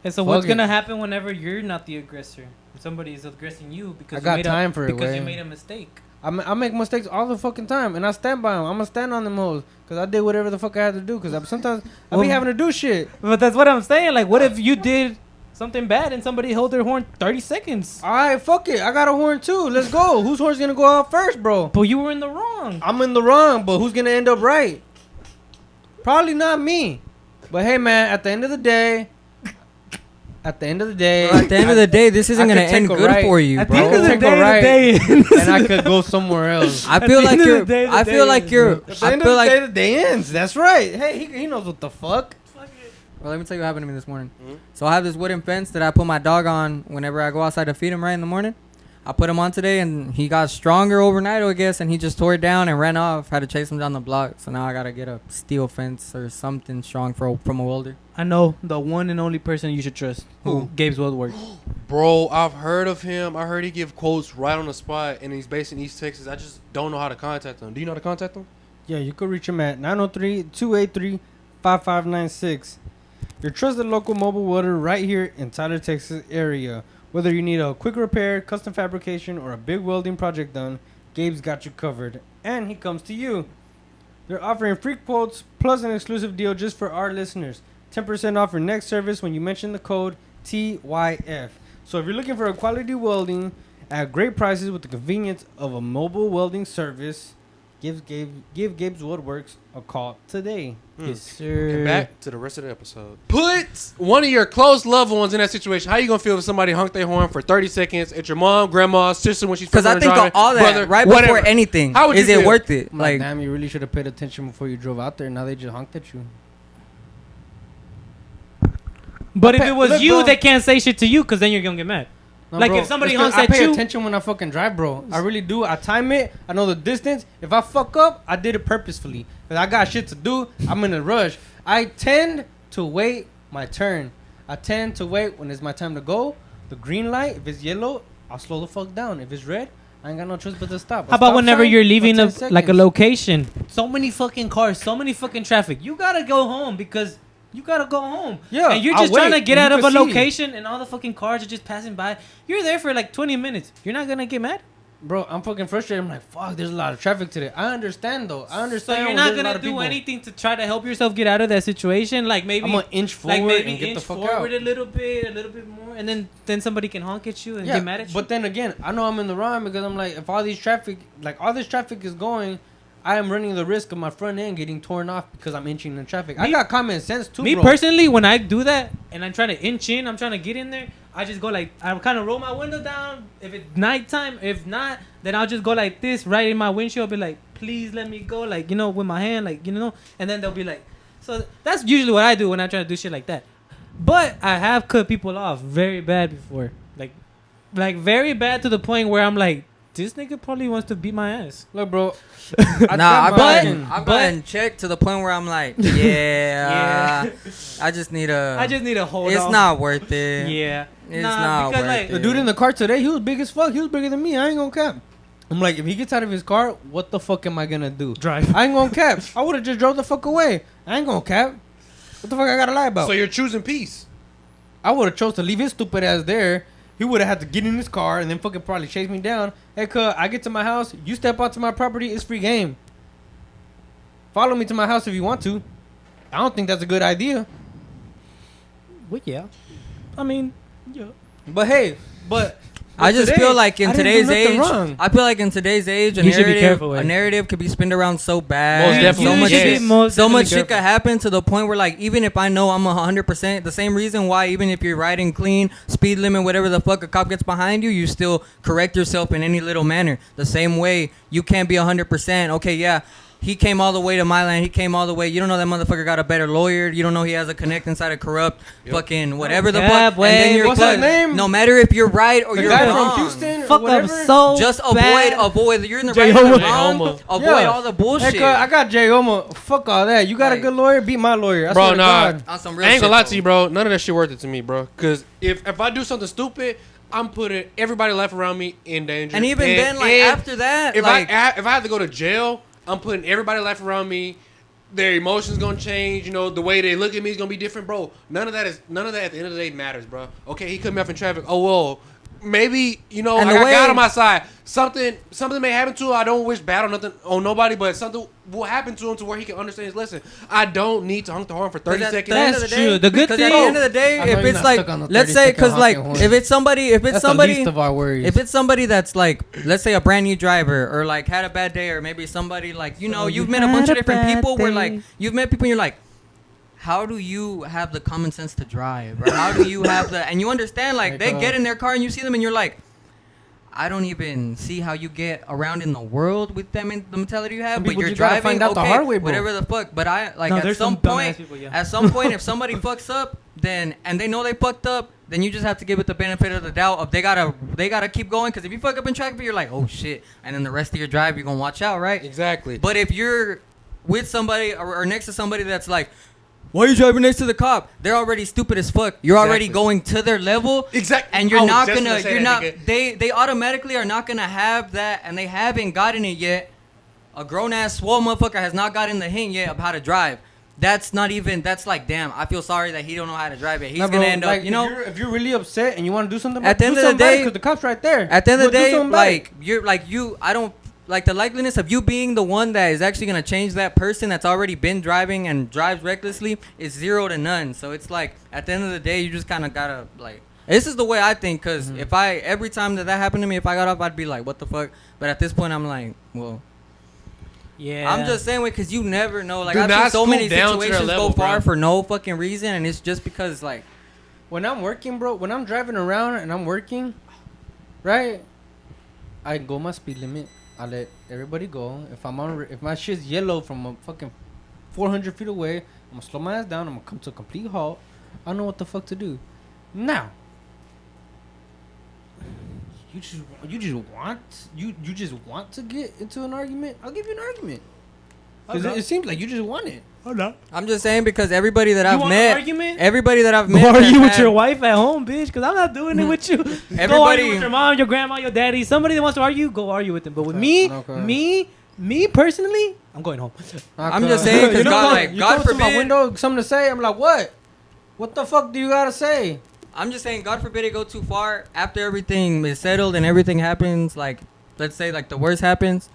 And so Fuck what's it. gonna happen whenever you're not the aggressor? If somebody is aggressing you because I got you made time for it, because you Wayne. made a mistake. I make mistakes all the fucking time, and I stand by them. I'm gonna stand on them hoes, cause I did whatever the fuck I had to do. Cause sometimes I be Well- having to do shit. But that's what I'm saying. Like, what if you did something bad and somebody held their horn 30 seconds? All right, fuck it. I got a horn too. Let's go. Whose horn's gonna go out first, bro? But you were in the wrong. I'm in the wrong, but who's gonna end up right? Probably not me. But hey, man, at the end of the day, At the end of the day, this isn't I gonna could end take a good right. for you, At the bro. end of the Take a day, right. the day and I could go somewhere else. I At feel the like end of you're. the day, the I day feel like is- you're. At the I end feel of the like. day, the day ends. That's right. Hey, he knows what the fuck. Well, let me tell you what happened to me this morning. So I have this wooden fence that I put my dog on whenever I go outside to feed him right in the morning. I put him on today, and he got stronger overnight, I guess, and he just tore it down and ran off. Had to chase him down the block. So now I gotta get a steel fence or something strong from a welder. I know the one and only person you should trust. Who? Gabe's Woodwork. Bro, I've heard of him. I heard he give quotes right on the spot, and he's based in East Texas. I just don't know how to contact him. Do you know how to contact him? Yeah, you could reach him at 903-283-5596. Your trusted local mobile welder right here in Tyler, Texas area. Whether you need a quick repair, custom fabrication, or a big welding project done, Gabe's got you covered. And he comes to you. They're offering free quotes plus an exclusive deal just for our listeners. 10% off your next service when you mention the code TYF. So if you're looking for a quality welding at great prices with the convenience of a mobile welding service, give Gabe's Woodworks a call today. Yes, sir. And back to the rest of the episode. Put one of your close loved ones in that situation. How you gonna feel if somebody honked their horn for 30 seconds at your mom, grandma, sister when she's Because I fucking think driving, all that brother, right whatever. before anything. How would is you it feel? worth it? Like, Like, damn, you really should have paid attention before you drove out there. Now they just honked at you. But if Okay, it was look, you, bro. they can't say shit to you because then you're gonna get mad. No, Like, bro, if somebody it's 'cause honks I at pay you- attention when I fucking drive, bro. I really do. I time it. I know the distance. If I fuck up, I did it purposefully. Cause I got shit to do. I'm in a rush. I tend to wait my turn. I tend to wait when it's my time to go. The green light. If it's yellow, I'll slow the fuck down. If it's red, I ain't got no choice but to stop. How about whenever you're leaving a like a location? So many fucking cars, so many fucking traffic. You gotta go home because you gotta go home. Yeah, and you're I'll just trying to wait, get and out you of a can see. location, and all the fucking cars are just passing by. You're there for like 20 minutes. You're not gonna get mad. Bro, I'm fucking frustrated. I'm like, fuck, there's a lot of traffic today. I understand though. I So understand. you're when not there's a lot gonna of do people. anything to try to help yourself get out of that situation. Like maybe I'm gonna inch forward like maybe and get inch the fuck forward out. a little bit more, and then somebody can honk at you and Yeah, get mad at you. but then again, I know I'm in the wrong because I'm like, if all this traffic is going, I am running the risk of my front end getting torn off because I'm inching in traffic. I got common sense too, Me bro. personally, when I do that and I'm trying to inch in, I'm trying to get in there, I just go like, I kind of roll my window down if it's nighttime. If not, then I'll just go like this right in my windshield, be like, please let me go, like, with my hand, like, and then they'll be like, so that's usually what I do when I try to do shit like that. But I have cut people off very bad before, like very bad to the point where I'm like, this nigga probably wants to beat my ass. Look, bro. I've gotten checked to the point where I'm like, yeah. I just need a hold. It's not worth it. Yeah, it's not worth it. The dude in the car today, he was big as fuck. He was bigger than me. I ain't gonna cap. I'm like, if he gets out of his car, what the fuck am I gonna do? Drive. I ain't gonna cap. I would have just drove the fuck away. I ain't gonna cap. What the fuck I gotta lie about? So you're choosing peace. I would have chose to leave his stupid ass there. He would have had to get in his car and then fucking probably chase me down. Hey, cuz, I get to my house. You step out to my property. It's free game. Follow me to my house if you want to. I don't think that's a good idea. Well, yeah. I mean, yeah. But hey, I just feel like in today's age, wrong. a narrative could be spun around so bad. Most definitely. So much shit could happen to the point where, like, even if I know I'm 100%, the same reason why even if you're riding clean, speed limit, whatever the fuck, a cop gets behind you, you still correct yourself in any little manner. The same way you can't be 100%. Okay, yeah. He came all the way to my land. He came all the way. You don't know that motherfucker got a better lawyer. You don't know he has a connect inside a corrupt fucking whatever the fuck. And then you're what's his name? No matter if you're right or you're wrong. From Houston, fuck up so just bad. avoid. You're in the right or wrong. Avoid all the bullshit. Hey, I got Jay Oma. Fuck all that. You got a good lawyer? Beat my lawyer. Bro, nah. On some real I ain't gonna shit, lie to you, bro. None of that shit worth it to me, bro. Because if I do something stupid, I'm putting everybody life around me in danger. And even then, like, after that, if like, I have to go to jail, I'm putting everybody life around me. Their emotions gonna change. The way they look at me is gonna be different, bro. None of that at the end of the day matters, bro. Okay, he cut me off in traffic. Oh well, maybe I got God on my side. Something may happen to him. I don't wish bad on nobody, but something will happen to him to where he can understand his lesson. I don't need to honk the horn for 30 seconds. That's true. The good thing, at the end of the day, if it's like, let's say, because like, if it's somebody that's like, let's say a brand new driver or like had a bad day, or maybe somebody like, you've met a bunch of different people where like you've met people and you're like, how do you have the common sense to drive? Or how do you have and you understand, like, they get in their car and you see them and you're like, I don't even see how you get around in the world with them in the mentality you have, but you're driving, find out the hard way, bro. Whatever the fuck. But I like at some point, if somebody fucks up, then and they know they fucked up, then you just have to give it the benefit of the doubt of they gotta keep going, because if you fuck up in traffic, you're like, oh shit, and then the rest of your drive you're gonna watch out, right? Exactly. But if you're with somebody or next to somebody that's like, why are you driving next to the cop? They're already stupid as fuck. You're already going to their level. Exactly. And you're not gonna, they automatically are not gonna have that, and they haven't gotten it yet. A grown ass swole motherfucker has not gotten the hint yet of how to drive. That's like, damn, I feel sorry that he don't know how to drive it. He's gonna end up, if you're really upset and you want to do something, at the end of the day, because the cop's right there. At the end of the day, I don't. Like, the likeliness of you being the one that is actually going to change that person that's already been driving and drives recklessly is 0 to none. So it's like, at the end of the day, you just kind of got to, like, this is the way I think, because if every time that happened to me, if I got off, I'd be like, what the fuck? But at this point, I'm like, well, yeah. I'm just saying, because you never know. Like, I've seen so many situations go far for no fucking reason, and it's just because, like, when I'm working, bro, when I'm driving around and I'm working, right, I go my speed limit. I let everybody go. If my shit's yellow from a fucking 400 feet away, I'm gonna slow my ass down. I'm gonna come to a complete halt. I know what the fuck to do. Now, you just want to get into an argument. I'll give you an argument. Because it seems like you just want it. I'm just saying, because everybody that I've met, go argue with your wife at home, bitch. Because I'm not doing it with you. Go argue with your mom, your grandma, your daddy. Somebody that wants to argue, go argue with them. But with me personally, I'm going home. I'm just saying, because God forbid, my window, something to say. I'm like, what? What the fuck do you gotta say? I'm just saying, God forbid it go too far. After everything is settled and everything happens, like, let's say, like, the worst happens.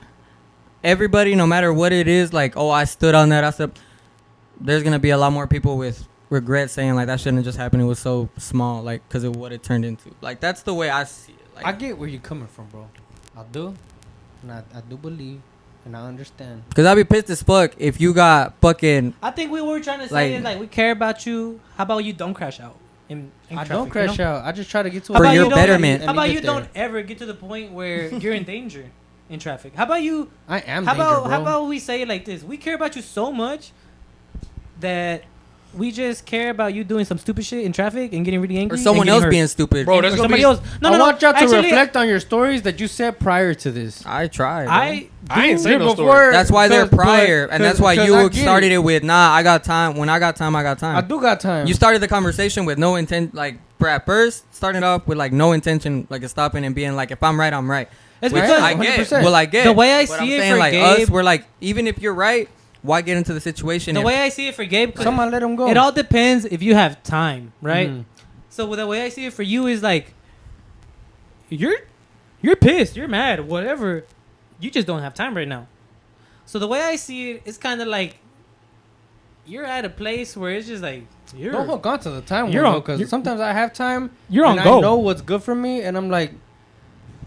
Everybody, no matter what it is, like, oh, I stood on that, there's going to be a lot more people with regret saying, like, that shouldn't have just happened. It was so small, like, because of what it turned into. Like, that's the way I see it. Like, I get where you're coming from, bro. I do. And I do believe and I understand. Cause I'd be pissed as fuck if you got fucking. I think we were trying to say Like- is like we care about you. How about you don't crash out? In I traffic, don't crash you know? out. I just try to get to How For about your you don't- betterment. How about get you there. don't ever get to the point where you're in danger in traffic? How about you? I am How danger, about bro. how about we say it like this? We care about you so much that we just care about you doing some stupid shit in traffic and getting really angry. Or someone and getting else hurt. being stupid. Bro, Or there's gonna somebody be. else. No, I no, no. want y'all to Actually, reflect on your stories that you said prior to this. I tried. I I ain't do say no before- story. That's why they're because- prior, and that's why because you I get started it with, nah, I got time. When I got time, I got time. I do got time. You started the conversation with no intent, like at first, starting off with like no intention, like stopping and being like, if I'm right, I'm right. It's Which because I get. 100%. Well, I get. The way I But see I'm it saying, for like Gabe- us, we're like, even if you're right, why get into the situation? the if- way I see it for Gabe, 'cause Someone let him go. it all depends if you have time, right? Mhm. So the way I see it for you is like, you're pissed, you're mad, whatever. You just don't have time right now. So the way I see it, it's kind of like you're at a place where it's just like Don't hook on to the time You're window on- because you're- sometimes I have time. you're on and go. I know what's good for me, and I'm like,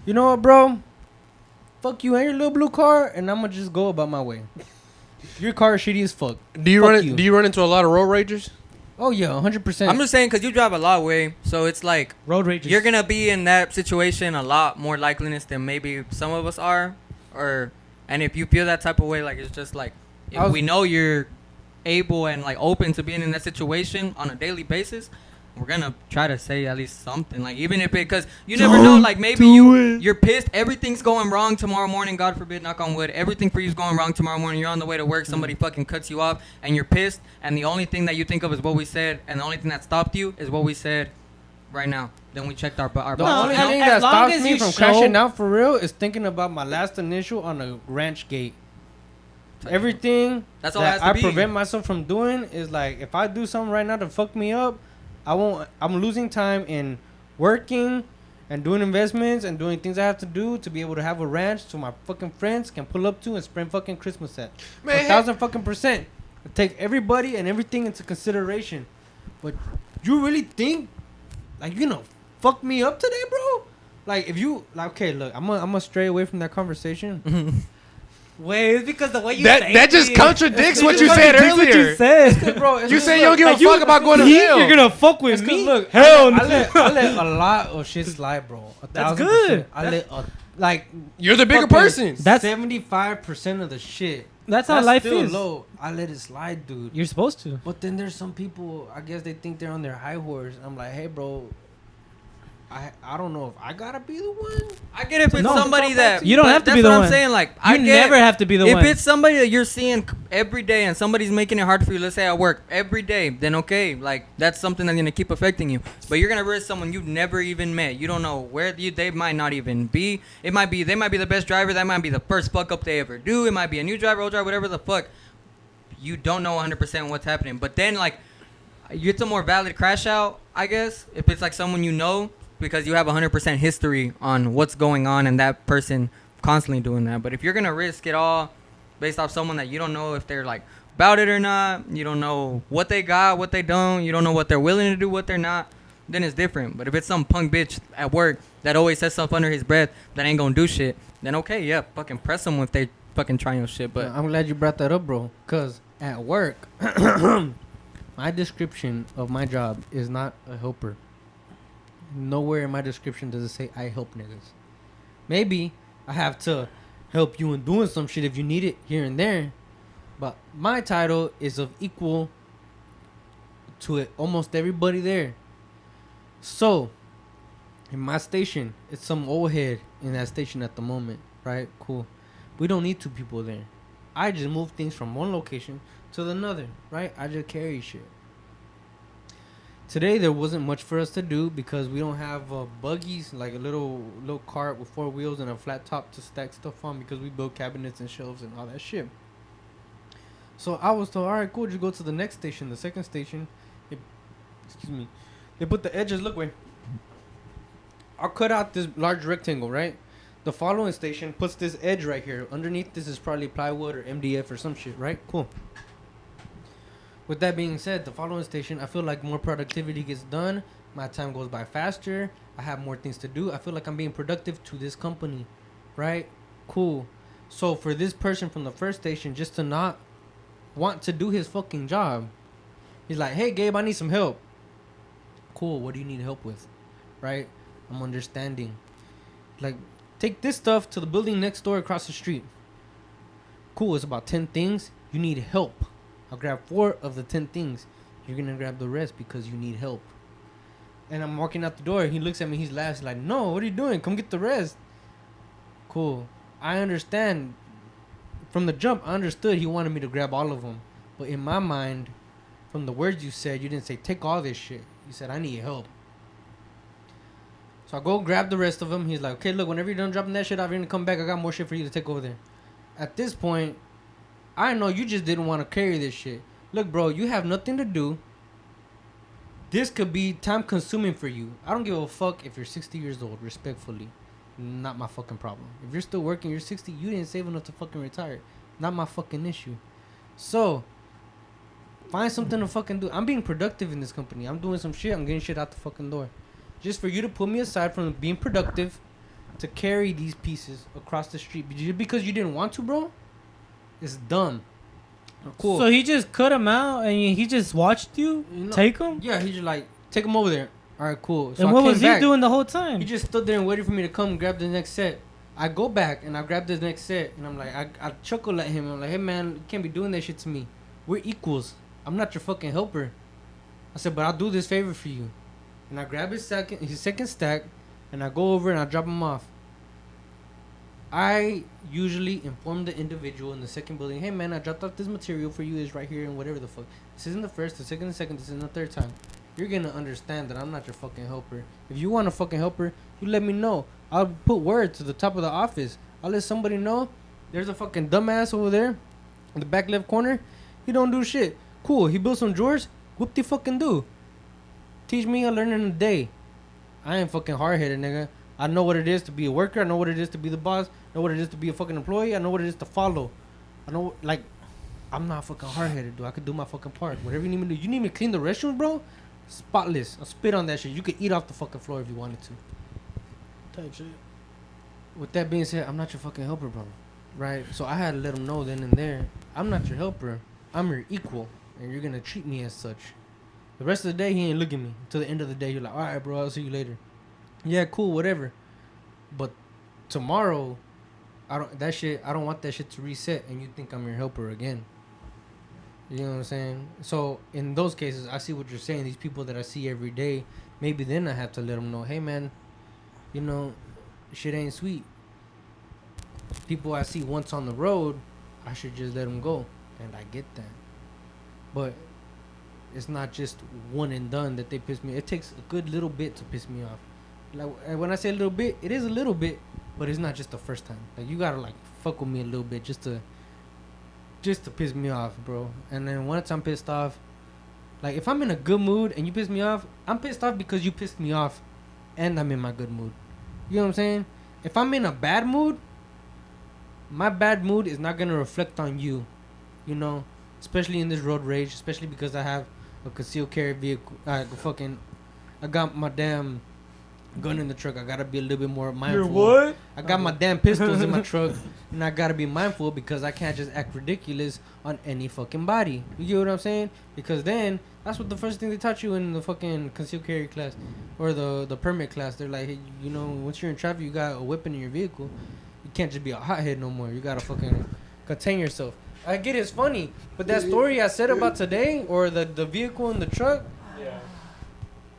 you know what, bro? Fuck you and your little blue car, and I'm gonna just go about my way. Your car is shitty as fuck. Do you Fuck run? you. Do you run into a lot of road ragers? Oh yeah, 100%. I'm just saying, because you drive a lot way, so it's like, road rage. you're gonna be in that situation a lot more likeliness than maybe some of us are, and if you feel that type of way, like it's just like if we know you're able and like open to being in that situation on a daily basis, we're gonna try to say at least something, like even if it, because you never know, like maybe you're pissed, everything's going wrong tomorrow morning, God forbid, knock on wood, everything for you is going wrong tomorrow morning, you're on the way to work, somebody fucking cuts you off and you're pissed, and the only thing that you think of is what we said, and the only thing that stopped you is what we said right now. Then we checked our the box. only You know? thing as that long stops as me you from show- crashing out for real is thinking about my last initial on a ranch gate. Everything That's all it that has to I be. prevent myself from doing is like, if I do something right now to fuck me up, I won't. I'm losing time in working and doing investments and doing things I have to do to be able to have a ranch so my fucking friends can pull up to and spend fucking Christmas at. Man, 1,000%. Take everybody and everything into consideration. But you really think like you gonna fuck me up today, bro? Like if you like, okay, look, I'm gonna stray away from that conversation. Wait, it's because the way you That say that just it- contradicts it what you contradicts said what earlier. you said. Bro, it's You just say you don't give Like a fuck about going to hell. You're gonna fuck with It's 'cause me? look, Hell I no. let a lot of shit slide, bro. That's 1,000%. good. I let like You're the bigger fucking person. That's- 75% of the shit. That's how life still is. low. I let it slide, dude. You're supposed to. But then there's some people, I guess they think they're on their high horse. I'm like, hey, bro, I don't know if I gotta be the one. I get if it's No. somebody that You don't but have to that's be the what one. I'm saying. Like You I get, never have to be the if one. it's somebody that you're seeing every day and somebody's making it hard for you, let's say at work every day, then okay, like that's something that's gonna keep affecting you. But you're gonna risk someone you've never even met. You don't know where they might not even be. They might be the best driver. That might be the first fuck up they ever do. It might be a new driver, old driver, whatever the fuck. You don't know 100% what's happening. But then like, it's a more valid crash out, I guess, if it's like someone you know, because you have 100% history on what's going on and that person constantly doing that. But if you're going to risk it all based off someone that you don't know if they're like about it or not, you don't know what they got, what they don't, you don't know what they're willing to do, what they're not, then it's different. But if it's some punk bitch at work that always says stuff under his breath that ain't going to do shit, then okay, yeah, fucking press them if they fucking trying your shit. But I'm glad you brought that up, bro. Because at work, my description of my job is not a helper. Nowhere in my description does it say I help niggas. Maybe I have to help you in doing some shit if you need it here and there. But my title is of equal to it, almost everybody there. So, in my station, it's some old head in that station at the moment, right? Cool. We don't need two people there. I just move things from one location to another, right? I just carry shit. Today there wasn't much for us to do because we don't have buggies, like a little cart with 4 wheels and a flat top to stack stuff on because we build cabinets and shelves and all that shit. So I was told, all right, cool, just go to the next station. The second station, they put the edges, look, wait. I'll cut out this large rectangle, right? The following station puts this edge right here. Underneath this is probably plywood or MDF or some shit, right? Cool. With that being said, the following station, I feel like more productivity gets done. My time goes by faster. I have more things to do. I feel like I'm being productive to this company, right? Cool. So for this person from the first station just to not want to do his fucking job, he's like, hey, Gabe, I need some help. Cool, what do you need help with? Right? I'm understanding. Like, take this stuff to the building next door across the street. Cool, it's about 10 things. You need help. I'll grab 4 of the 10 things. You're going to grab the rest because you need help. And I'm walking out the door. He looks at me. He's laughing like, no, what are you doing? Come get the rest. Cool. I understand. From the jump, I understood he wanted me to grab all of them. But in my mind, from the words you said, you didn't say, take all this shit. You said, I need help. So I go grab the rest of them. He's like, okay, look, whenever you're done dropping that shit off, you're going to come back. I got more shit for you to take over there. At this point, I know you just didn't want to carry this shit. Look, bro, you have nothing to do. This could be time consuming for you. I don't give a fuck if you're 60 years old, respectfully. Not my fucking problem. If you're still working, you're 60, you didn't save enough to fucking retire. Not my fucking issue. So, find something to fucking do. I'm being productive in this company. I'm doing some shit. I'm getting shit out the fucking door. Just for you to put me aside from being productive to carry these pieces across the street. Just because you didn't want to, bro, it's dumb. Cool. So he just cut him out and he just watched you take him? Yeah, he just like, take him over there. All right, cool. So and what was he doing the whole time? He just stood there and waited for me to come grab the next set. I go back and I grab this next set and I'm like, I chuckle at him. I'm like, hey man, you can't be doing that shit to me. We're equals. I'm not your fucking helper. I said, but I'll do this favor for you. And I grab his second stack and I go over and I drop him off. I usually inform the individual in the second building, hey man, I dropped off this material for you, is right here and whatever the fuck. This isn't the first, the second, this isn't the third time. You're gonna understand that I'm not your fucking helper. If you want a fucking helper, you let me know. I'll put word to the top of the office. I'll let somebody know there's a fucking dumbass over there in the back left corner. He don't do shit. Cool, he built some drawers. Whoop de fucking do. Teach me, I learn in a day. I ain't fucking hard-headed, nigga. I know what it is to be a worker. I know what it is to be the boss. I know what it is to be a fucking employee. I know what it is to follow. I know, like, I'm not fucking hard-headed, dude. I could do my fucking part. Whatever you need me to do. You need me to clean the restrooms, bro? Spotless. I'll spit on that shit. You could eat off the fucking floor if you wanted to. Type shit. With that being said, I'm not your fucking helper, bro. Right? So I had to let him know then and there, I'm not your helper. I'm your equal. And you're going to treat me as such. The rest of the day, he ain't looking at me. Until the end of the day, you're like, all right, bro, I'll see you later. Yeah, cool, whatever. But tomorrow, I don't want that shit to reset and you think I'm your helper again. You know what I'm saying? So in those cases, I see what you're saying. These people that I see every day, maybe then I have to let them know, hey man, you know, shit ain't sweet. People I see once on the road, I should just let them go. And I get that. But it's not just one and done that they piss me. It takes a good little bit to piss me off. Like when I say a little bit, it is a little bit, but it's not just the first time. Like you gotta like fuck with me a little bit just to piss me off, bro. And then once I'm pissed off, like if I'm in a good mood and you piss me off, I'm pissed off because you pissed me off, and I'm in my good mood. You know what I'm saying? If I'm in a bad mood, my bad mood is not gonna reflect on you. You know, especially in this road rage, especially because I have a concealed carry vehicle. I got my damn gun in the truck. I gotta be a little bit more mindful. You're what? I got my damn pistols in my truck, and I gotta be mindful because I can't just act ridiculous on any fucking body. You get what I'm saying? Because then that's what the first thing they taught you in the fucking concealed carry class or the permit class. They're like, hey, you know, once you're in traffic, you got a weapon in your vehicle. You can't just be a hothead no more. You gotta fucking contain yourself. I get it's funny, but that story I said about today or the vehicle in the truck. Yeah.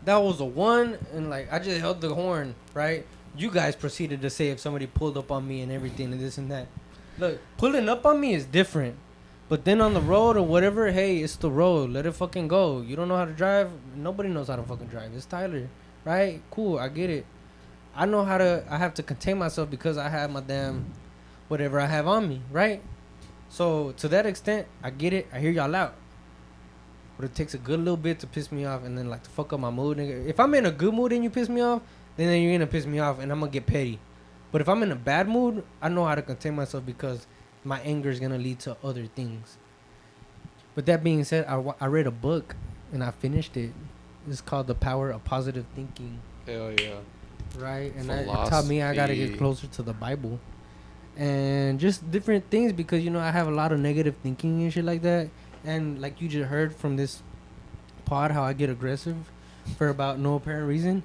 That was a one, and like I just held the horn, right? You guys proceeded to say if somebody pulled up on me and everything and this and that. Look, pulling up on me is different, but then on the road or whatever, hey, it's the road. Let it fucking go. You don't know how to drive. Nobody knows how to fucking drive. It's Tyler, right? Cool, I get it. I know how to. I have to contain myself because I have my damn whatever I have on me, right? So to that extent, I get it. I hear y'all out. But it takes a good little bit to piss me off and then like to fuck up my mood, nigga. If I'm in a good mood and you piss me off, then you're gonna piss me off and I'm gonna get petty. But if I'm in a bad mood, I know how to contain myself because my anger is gonna lead to other things. With that being said, I read a book and I finished it. It's called The Power of Positive Thinking. Hell yeah. Right? And it taught me I gotta get closer to the Bible. and just different things because I have a lot of negative thinking and shit like that. And like you just heard from this pod, how I get aggressive for about no apparent reason.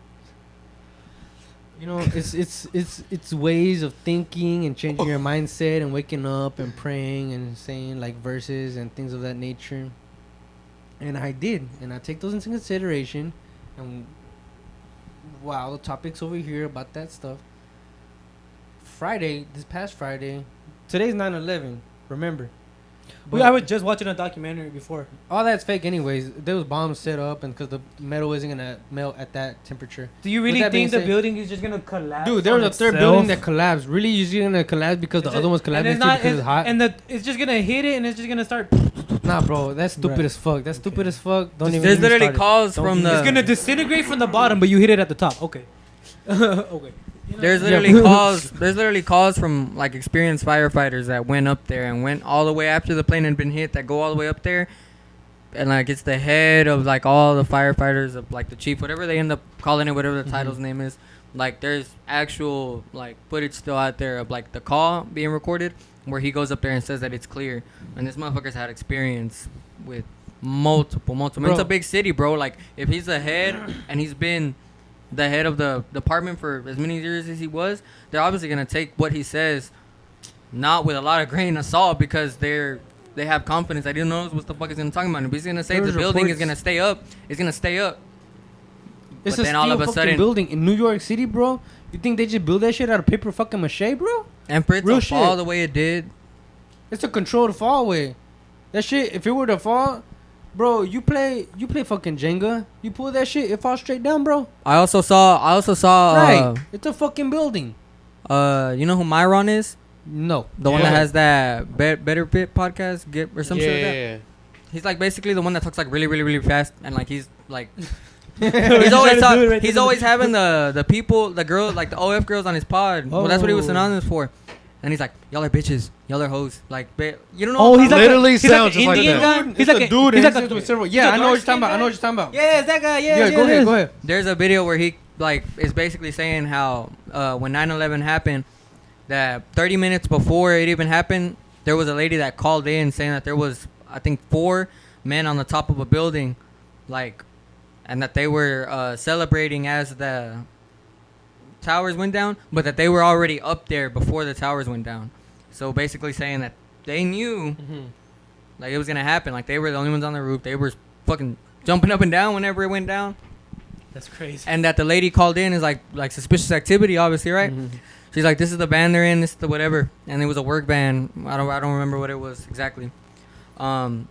It's ways of thinking and changing your mindset and waking up and praying and saying like verses and things of that nature. And I did, and I take those into consideration. And wow, the topics over here about that stuff. This past Friday, today's 9/11. Remember, I was just watching a documentary before. all that's fake, anyways. There was bombs set up, and because the metal isn't gonna melt at that temperature. Do you really think the building is just gonna collapse? Dude, there was a third building that collapsed. Really, you're just gonna collapse because the other one's collapsing because it's hot. And it's just gonna hit it, and it's just gonna start. Nah, bro, that's stupid as fuck. That's stupid as fuck. Don't even. There's get me literally started. calls Don't from even- the. It's gonna disintegrate from the bottom, but you hit it at the top. Okay. Okay. There's literally calls. There's literally calls from like experienced firefighters that went up there and went all the way after the plane had been hit. That go all the way up there, and like it's the head of like all the firefighters of like the chief, whatever they end up calling it, whatever the title's name is. Like there's actual like footage still out there of like the call being recorded where he goes up there and says that it's clear. And this motherfucker's had experience with multiple. It's a big city, bro. Like if he's the head and he's been the head of the department for as many years as he was, they're obviously gonna take what he says not with a lot of grain of salt because they have confidence that he knows what the fuck he's gonna talk about. If he's gonna say the building is gonna stay up, it's gonna stay up. It's But a then all of a fucking sudden- building in New York City, bro. You think they just build that shit out of paper fucking mache, bro? And for it Real to fall shit. the way it did, It's a controlled fall way. That shit, if it were to fall, bro, you play fucking Jenga. You pull that shit, it falls straight down, bro. I also saw Right. It's a fucking building. you know who Myron is? No. The one that Yeah. has that Better Bit podcast, or some shit like that. Yeah. He's like basically the one that talks like really, really, really fast, and like he's like He's he's always trying to do it right he's there. always having the people, the girl, like the OF girls on his pod. Well, that's what he was Oh. synonymous for. And he's like, y'all are bitches, y'all are hoes. Like, you don't know. Oh, what he's I'm like talking Literally he's like sounds an just like Indian that. guy. He's like a dude. He's and like a with silver. he's Yeah, a I know what you're dark-skinned talking about. guy. I know what you're talking about. Yeah, it's that guy. Yeah, Go ahead. Go ahead. There's a video where he like is basically saying how when 9/11 happened, that 30 minutes before it even happened, there was a lady that called in saying that there was, I think, 4 men on the top of a building, like, and that they were celebrating as the towers went down, but that they were already up there before the towers went down. So basically saying that they knew like it was gonna happen, like they were the only ones on the roof. They were fucking jumping up and down whenever it went down. That's crazy. And that the lady called in is like suspicious activity, obviously, right? She's like, this is the band they're in, this is the whatever, and it was a work band. I don't remember what it was exactly. And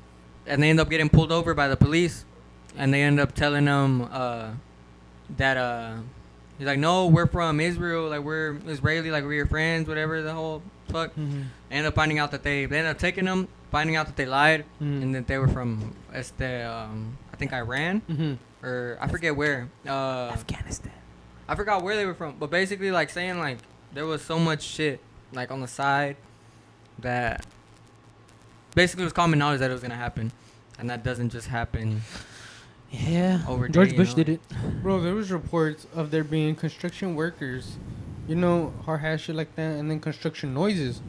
they end up getting pulled over by the police, and they end up telling them that he's like, no, we're from Israel, like we're Israeli, like we're your friends, whatever the whole fuck. They end up finding out that they end up taking them, finding out that they lied, and that they were from I think Iran. Or I forget where. Afghanistan. I forgot where they were from, but basically like saying like there was so much shit like on the side that basically it was common knowledge that it was gonna happen, and that doesn't just happen. Yeah. Over George day, Bush you know? did it. Bro, there was reports of there being construction workers, hard hat shit like that, and then construction noises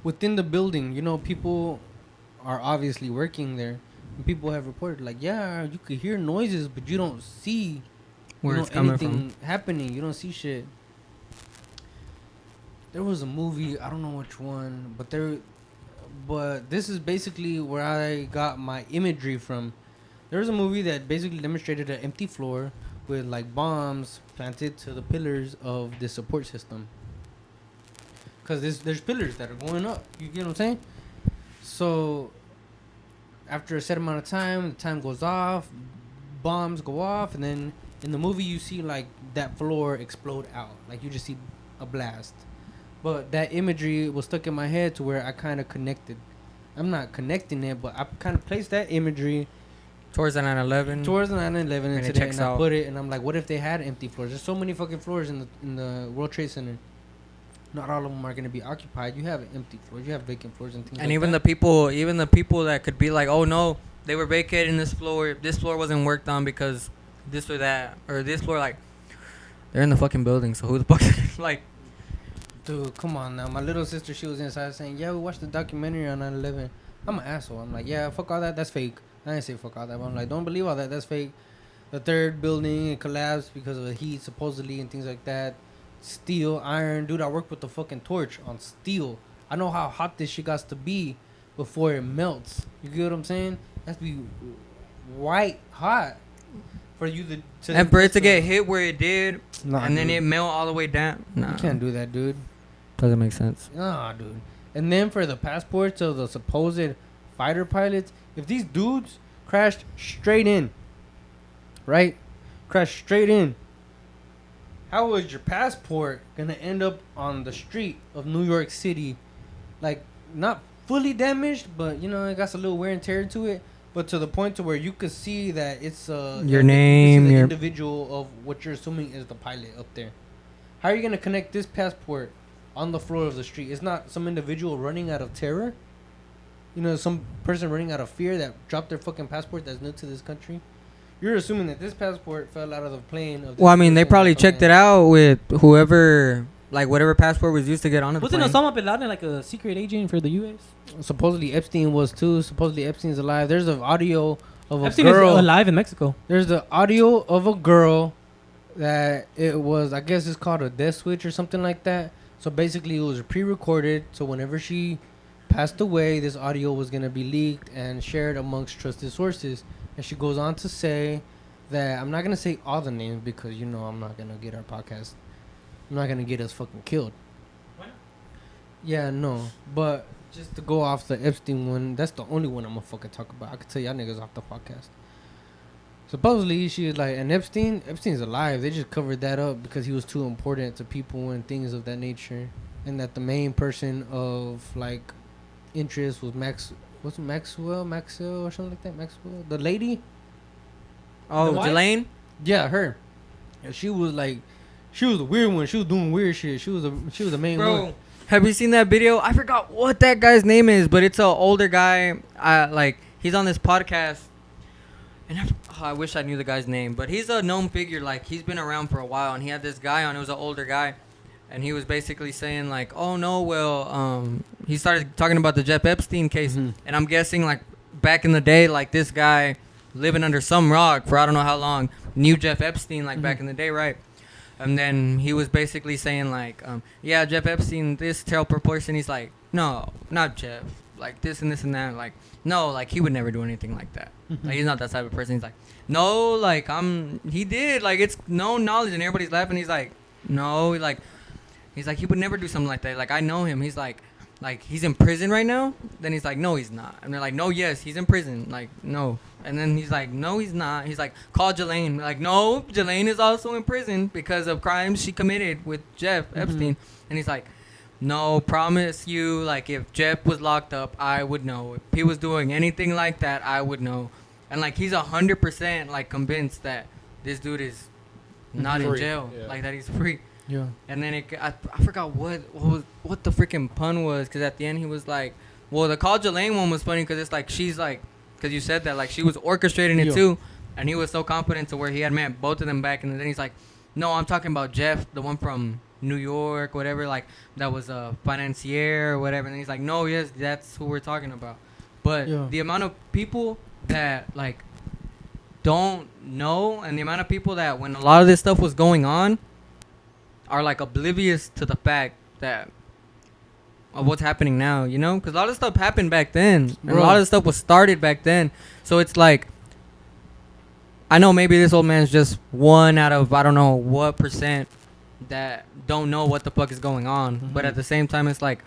within the building. People are obviously working there. And people have reported like, yeah, you could hear noises, but you don't see Where it's coming anything happening. You don't see shit. There was a movie, I don't know which one, but this is basically where I got my imagery from. There was a movie that basically demonstrated an empty floor with like bombs planted to the pillars of the support system. Cause there's pillars that are going up. You get what I'm saying? So after a set amount of time, the time goes off, bombs go off, and then in the movie you see like that floor explode out. Like you just see a blast. But that imagery was stuck in my head to where I kind of connected. I'm not connecting it, but I kind of placed that imagery towards the 9/11. towards the 9/11 And it incident, checks and I out. put it, and I'm like, what if they had empty floors? There's so many fucking floors in the World Trade Center. Not all of them are gonna be occupied. You have empty floors, you have vacant floors and things. And like even that. the people that could be like, oh no, they were vacating this floor. This floor wasn't worked on because this or that, or this floor, like they're in the fucking building. So who the fuck, like, Dude, come on now. My little sister, she was inside saying, yeah, we watched the documentary on 9/11. I'm an asshole. I'm like, yeah, fuck all that. That's fake. I didn't say fuck all that. But I'm like, don't believe all that. That's fake. The third building collapsed because of the heat, supposedly, and things like that. Steel, iron. Dude, I worked with the fucking torch on steel. I know how hot this shit got to be before it melts. You get what I'm saying? It has to be white hot for you to And for it to get hit where it did, nah, and then dude. it melt all the way down. Nah, You can't do that, dude. doesn't make sense. Nah, dude. And then for the passports of the supposed fighter pilots, if these dudes crashed straight in, right? Crashed straight in. How was your passport gonna end up on the street of New York City? Like, not fully damaged, but you know, it got a little wear and tear to it. But to the point to where you could see that it's Your name, the your individual of what you're assuming is the pilot up there. How are you gonna connect this passport on the floor of the street? It's not some individual running out of terror. You know, some person running out of fear that dropped their fucking passport that's new to this country. You're assuming that this passport fell out of the plane. Of this Well, I mean, they person probably that checked it out with whoever, like whatever passport was used to get onto the Wasn't plane. Osama bin Laden like a secret agent for the U.S.? Supposedly Epstein was too. Supposedly Epstein's alive. There's an audio of a Epstein girl. is alive in Mexico. There's the audio of a girl that it was, I guess it's called a death switch or something like that. So basically it was pre-recorded. So whenever she passed away, this audio was going to be leaked and shared amongst trusted sources. And she goes on to say that, I'm not going to say all the names because, you know, I'm not going to get our podcast. I'm not going to get us fucking killed. What? Yeah, no. But just to go off the Epstein one, that's the only one I'm going to fucking talk about. I could tell y'all niggas off the podcast. Supposedly, she was like, and Epstein's alive. They just covered that up because he was too important to people and things of that nature. And that the main person of, like, interest was Maxwell or something like that? Maxwell? The lady? Oh, The wife? Jelaine? Yeah, her. And she was like, she was the weird one. She was doing weird shit. She was the main one. Bro, have you seen that video? I forgot what that guy's name is, but it's an older guy. Like, he's on this podcast. And I wish I knew the guy's name, but he's a known figure. Like, he's been around for a while, and he had this guy on. It was an older guy, and he was basically saying like, "Oh no, well, he started talking about the Jeff Epstein case, Mhm. and I'm guessing like back in the day, like this guy living under some rock for I don't know how long knew Jeff Epstein like back in the day, right?" And then he was basically saying like, "Yeah, Jeff Epstein, this terrible person." He's like, "No, not Jeff. Like this and this and that. Like, no, like he would never do anything like that. Like he's not that type of person." He's like, "No, like he did. Like it's no knowledge." And everybody's laughing. He's like, "No, he's like he would never do something like that. Like I know him. He's like he's in prison right now." Then he's like, "No, he's not." And they're like, "No, yes, he's in prison." Like no. And then he's like, "No, he's not." He's like, "Call Jelaine." Like, "No, Jelaine is also in prison because of crimes she committed with Jeff Epstein." And he's like, "No, promise you, like if Jeff was locked up, I would know. If he was doing anything like that, I would know." And like he's 100% like convinced that this dude is not in Free, jail, yeah. like that he's free. Yeah. And then I forgot what the freaking pun was, because at the end he was like, well, the Call Jelaine one was funny because it's like she's like, because you said that like she was orchestrating it Yeah. too, and he was so confident to where he had met both of them back, and then he's like, "No, I'm talking about Jeff, the one from New York, whatever, like that was a financier or whatever." And then he's like, "No, yes, that's who we're talking about." But Yeah. the amount of people that like don't know, and the amount of people that when a lot of this stuff was going on are like oblivious to the fact that of what's happening now, you know, because a lot of stuff happened back then, and a lot of stuff was started back then. So it's like, I know maybe this old man's just one out of I don't know what percent that don't know what the fuck is going on, but at the same time, it's like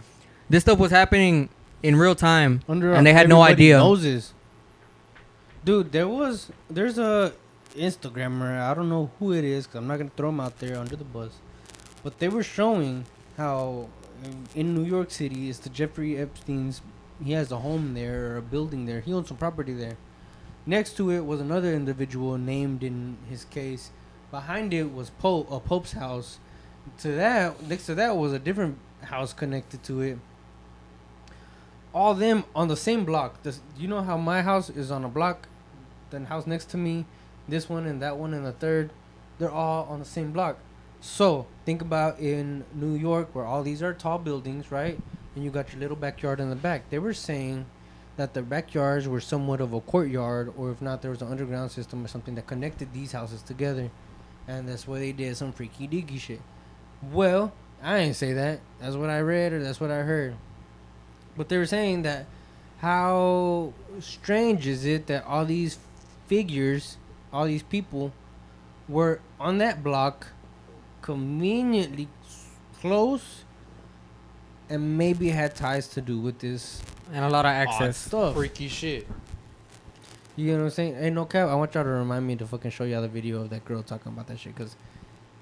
this stuff was happening in real time, and they had no everybody's idea. Noses. Dude, there's a Instagrammer. I don't know who it is because I'm not gonna throw him out there under the bus. But they were showing how in New York City, it's the Jeffrey Epstein's. He has a home there or a building there. He owns some property there. Next to it was another individual named in his case. Behind it was a Pope's house. Next to that was a different house connected to it. All them on the same block. You know how my house is on a block? The house next to me, this one and that one and the third, they're all on the same block. So think about in New York where all these are tall buildings, right? And you got your little backyard in the back. They were saying that the backyards were somewhat of a courtyard, or if not, there was an underground system or something that connected these houses together. And that's why they did some freaky deaky shit. Well, I ain't say that. That's what I read or that's what I heard. But they were saying that how strange is it that all these figures, all these people were on that block conveniently close and maybe had ties to do with this And a lot of odd access. stuff. Freaky shit. You know what I'm saying? Hey, no cap. I want y'all to remind me to fucking show y'all the video of that girl talking about that shit, because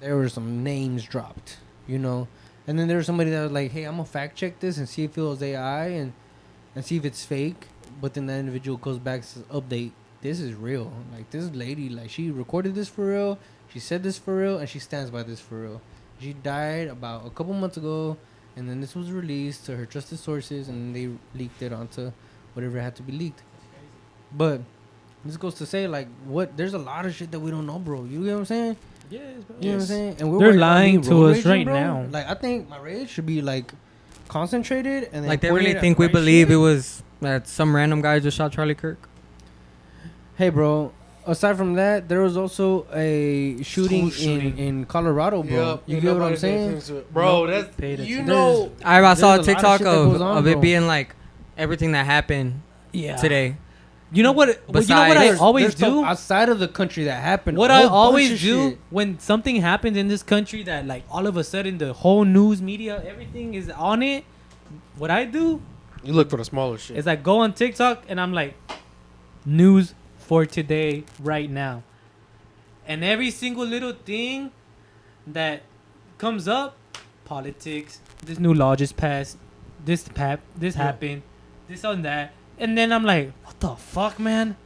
there were some names dropped, you know. And then there was somebody that was like, hey, I'm going to fact check this and see if it was AI and see if it's fake. But then that individual goes back and says, update, this is real. Like, this lady, like, she recorded this for real. She said this for real, and she stands by this for real. She died about a couple months ago, and then this was released to her trusted sources, and they leaked it onto whatever had to be leaked. But this goes to say, like, what? There's a lot of shit that we don't know, bro. You get what I'm saying? Yes, bro. You know what I'm saying? And They're worried about lying being to road us raging, right bro. now. Like, I think my rage should be, like, concentrated. And then Like, they pointed really at think the we right believe shit. it was that some random guy just shot Charlie Kirk? Hey, bro. Aside from that, there was also a shooting, shooting. in Colorado, bro. Yep, You get what I'm saying? Bro, Paid that's attention. you know. I saw a There's a lot of TikTok shit that goes on, of it bro. being like everything that happened Yeah. today. You know what? You know what Besides- I There's- always there's stuff do. outside of the country that happened. What a I whole bunch always of do shit. when something happens in this country that like all of a sudden the whole news media, everything is on it. What I do You look for the smaller shit. is I go on TikTok and I'm like, news for today, right now. And every single little thing that comes up, politics, this new law just passed, this happened, this on that. And then I'm like, what the fuck, man?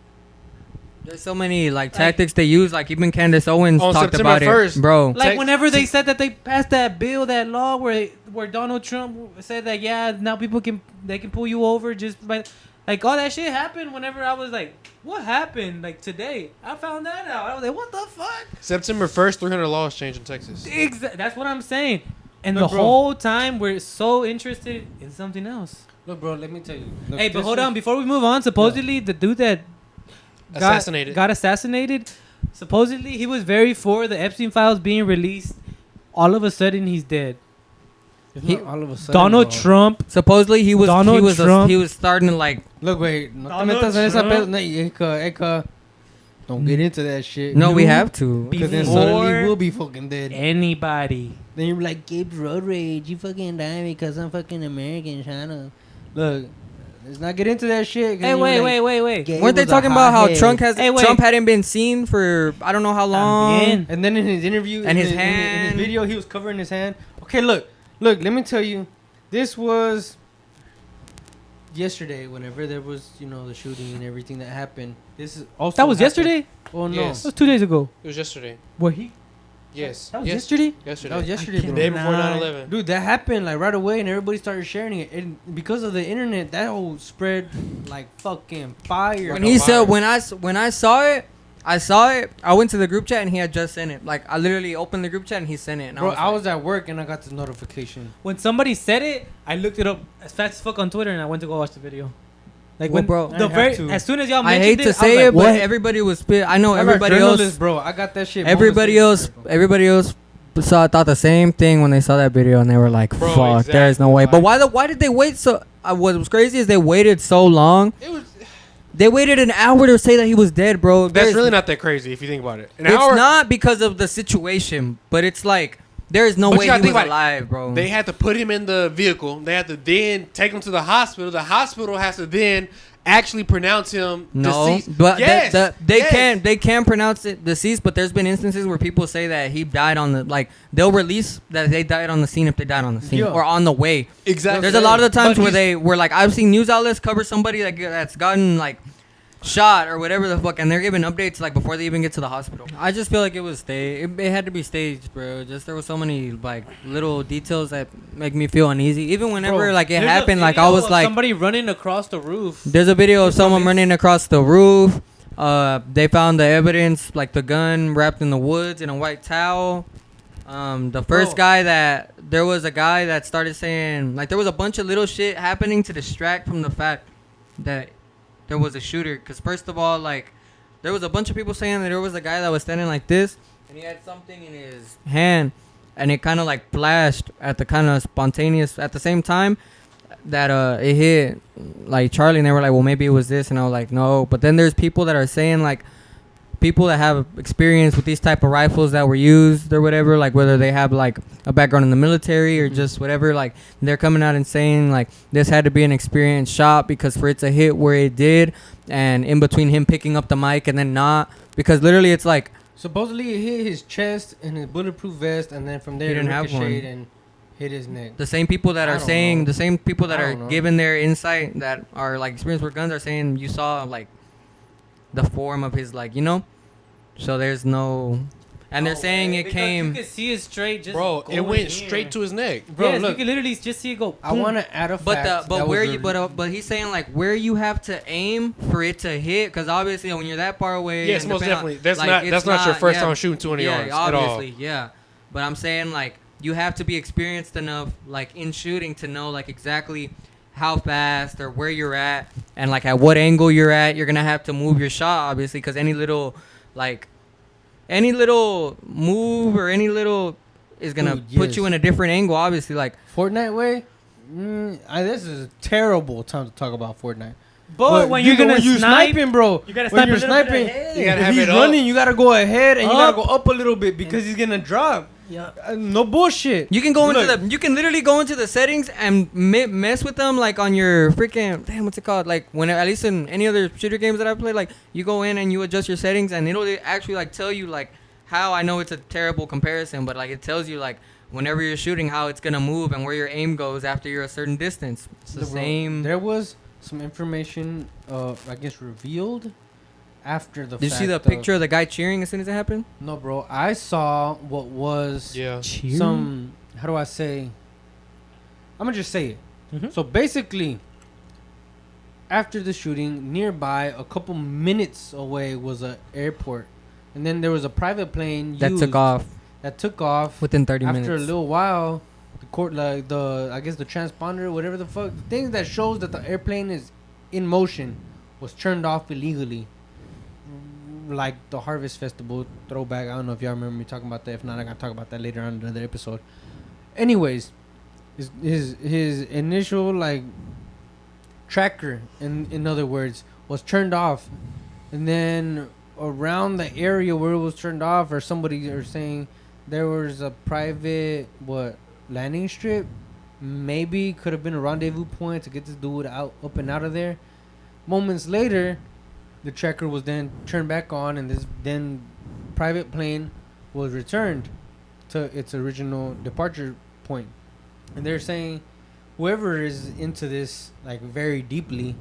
There's so many like tactics they use. Like even Candace Owens On talked September about 1st. it, bro. Like Text- whenever they said that they passed that bill, that law where Donald Trump said that now people can pull you over just by like all that shit happened. Whenever I was like, what happened? Like today, I found that out. I was like, what the fuck? September 1st, 300 laws changed in Texas. That's what I'm saying. And Look, the bro. whole time we're so interested in something else. Look, bro, let me tell you. Look, Hey, but this hold is- on. Before we move on, supposedly the dude that Assassinated. got assassinated, supposedly he was very for the Epstein files being released. All of a sudden, he's dead. It's He- not all of a sudden, Donald bro. Trump. Supposedly he was Donald Trump. he was starting to like. Look, wait. No te Donald metas en esa Trump. pedo. No, Eka. Don't get into that shit. No, we Knew have to. Because then before- suddenly we'll be fucking dead. Anybody. Then you're like, Gabe's road rage. You fucking die because I'm fucking American, China. Look, let's not get into that shit. 'cause Hey, you're wait, like, wait. Gabe Weren't they was a talking about how hothead. Trump Hey, wait. Trump hadn't been seen for I don't know how long? También. And then in his interview, And in his in hand. his video, he was covering his hand. Okay, look. Let me tell you. This was yesterday. Whenever there was, the shooting and everything that happened. This is also That was happened- yesterday? Oh no, Yes. That was 2 days ago. It was yesterday. Where he? Yes. That was yes. yesterday? Yesterday. that was yesterday, I bro. The day before Nah. 9/11. Dude, that happened like right away, and everybody started sharing it. And because of the internet, that whole spread like fucking fire. When No he said virus. when I saw it, I went to the group chat and he had just sent it. Like I literally opened the group chat and he sent it. And Bro, I like, was at work and I got this notification. When somebody said it, I looked it up as fast as fuck on Twitter and I went to go watch the video. Like Well, when bro, I the have very to. as soon as y'all I mentioned hate to I was say like, it, but what? everybody was I know I'm a everybody journalist, else. bro. I got that shit. Everybody else thought the same thing when they saw that video and they were like, Bro, "Fuck, there's no way." exactly. But why did they wait so? What was crazy is they waited so long. It was. They waited an hour to say that he was dead, bro. That's There's- really not that crazy if you think about it. An It's hour. not because of the situation, but it's like there is no But way you he gotta was think about it. alive, bro. They had to put him in the vehicle. They had to then take him to the hospital. The hospital has to then actually pronounce him No, deceased. but yes, they can pronounce it deceased. But there's been instances where people say that he died on the they'll release that they died on the scene if they died on the scene Yeah. or on the way. Exactly. There's a lot of the times But where he's- they were like I've seen news outlets cover somebody that's gotten like shot or whatever the fuck, and they're giving updates like before they even get to the hospital. I just feel like it was staged. It had to be staged, bro. Just there was so many like little details that make me feel uneasy. Even whenever Bro, like it There's a happened, like I video was of like. somebody running across the roof. There's a video of There's someone some running across the roof. They found the evidence, like the gun wrapped in the woods in a white towel. The first guy there was a guy that started saying, like, there was a bunch of little shit happening to distract from the fact that there was a shooter. Because first of all, like, there was a bunch of people saying that there was a guy that was standing like this, and he had something in his hand, and it kind of like flashed at the kind of spontaneous at the same time that it hit like Charlie, and they were like, well, maybe it was this, and I was like, no. But then there's people that are saying, like, people that have experience with these type of rifles that were used or whatever, like whether they have like a background in the military or just whatever, like they're coming out and saying like this had to be an experienced shot because for it to hit where it did, and in between him picking up the mic and then not, because literally it's like supposedly it hit his chest and his bulletproof vest, and then from there he didn't it have one. ricocheted and hit his neck. The same people that I are don't saying, know. the same people that I are don't know. giving their insight that are like experienced with guns are saying you saw like the form of his, like, you know. So there's no, and they're saying it because came. You can see it straight, just Bro, it going went here. straight to his neck. Bro, Yes, look, you can literally just see it go. I want to add a fact. But that where was you a- but he's saying like where you have to aim for it to hit, because obviously when you're that far away. Yes, and most depending on- definitely. That's like, not it's your first yeah, time shooting 200 yards yeah, at all. obviously, yeah. But I'm saying like you have to be experienced enough like in shooting to know like exactly how fast or where you're at and like at what angle you're at. You're gonna have to move your shot obviously, because any little move or any little is gonna Dude, put yes. you in a different angle obviously, like. Fortnite way. This is a terrible time to talk about Fortnite. But when you're gonna when snipe, sniping, bro, you gotta when snipe you're a little bit sniping, ahead. You gotta if have he's it up. running, you gotta go ahead and you Up. gotta go up a little bit because he's gonna drop. Yeah. No bullshit. You can go Look, into you can literally go into the settings and mess with them like on your freaking, damn, what's it called? Like when, at least in any other shooter games that I play, like you go in and you adjust your settings and it'll actually like tell you like how, I know it's a terrible comparison, but like it tells you like whenever you're shooting how it's gonna move and where your aim goes after you're a certain distance. It's the bro, same. There was some information, I guess, revealed after the. Did you see fact the of- picture of the guy cheering as soon as it happened? No, bro. I saw what was Yeah. some. How do I say? I'm gonna just say it. Mhm. So basically, after the shooting, nearby, a couple minutes away, was an airport, and then there was a private plane That took off That took off within 30 after minutes. a little while. The court, like I guess the transponder, whatever the fuck, thing that shows that the airplane is in motion, was turned off illegally. Like the Harvest Festival throwback. I don't know if y'all remember me talking about that. If not, I gotta talk about that later on in another episode. Anyways, his initial like tracker, in other words, was turned off, and then around the area where it was turned off, or somebody are saying there was a private landing strip. Maybe could have been a rendezvous point to get this dude up and out of there. Moments later, the tracker was then turned back on, and this then private plane was returned to its original departure point. And they're saying whoever is into this like very deeply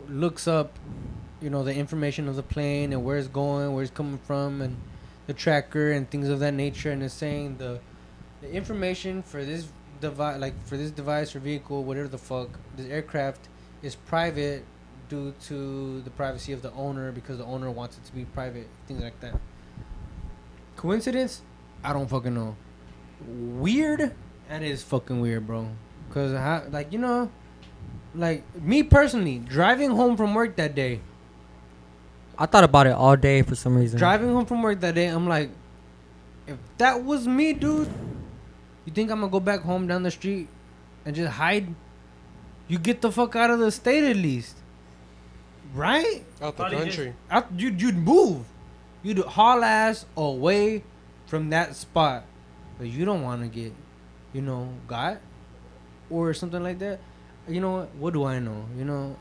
looks up, the information of the plane and where it's going, where it's coming from, and the tracker and things of that nature, and is saying the information for this device or vehicle, whatever the fuck, this aircraft is private due to the privacy of the owner, because the owner wants it to be private, things like that. Coincidence? I don't fucking know. Weird? That is fucking weird, bro. Cause like me personally, driving home from work that day, I thought about it all day for some reason. Driving home from work that day, I'm like, if that was me, dude, you think I'm gonna go back home down the street and just hide? You get the fuck out of the state at least, right? Out the Probably country. You'd move. You'd haul ass away from that spot. But you don't want to get, got or something like that. You know what do I know?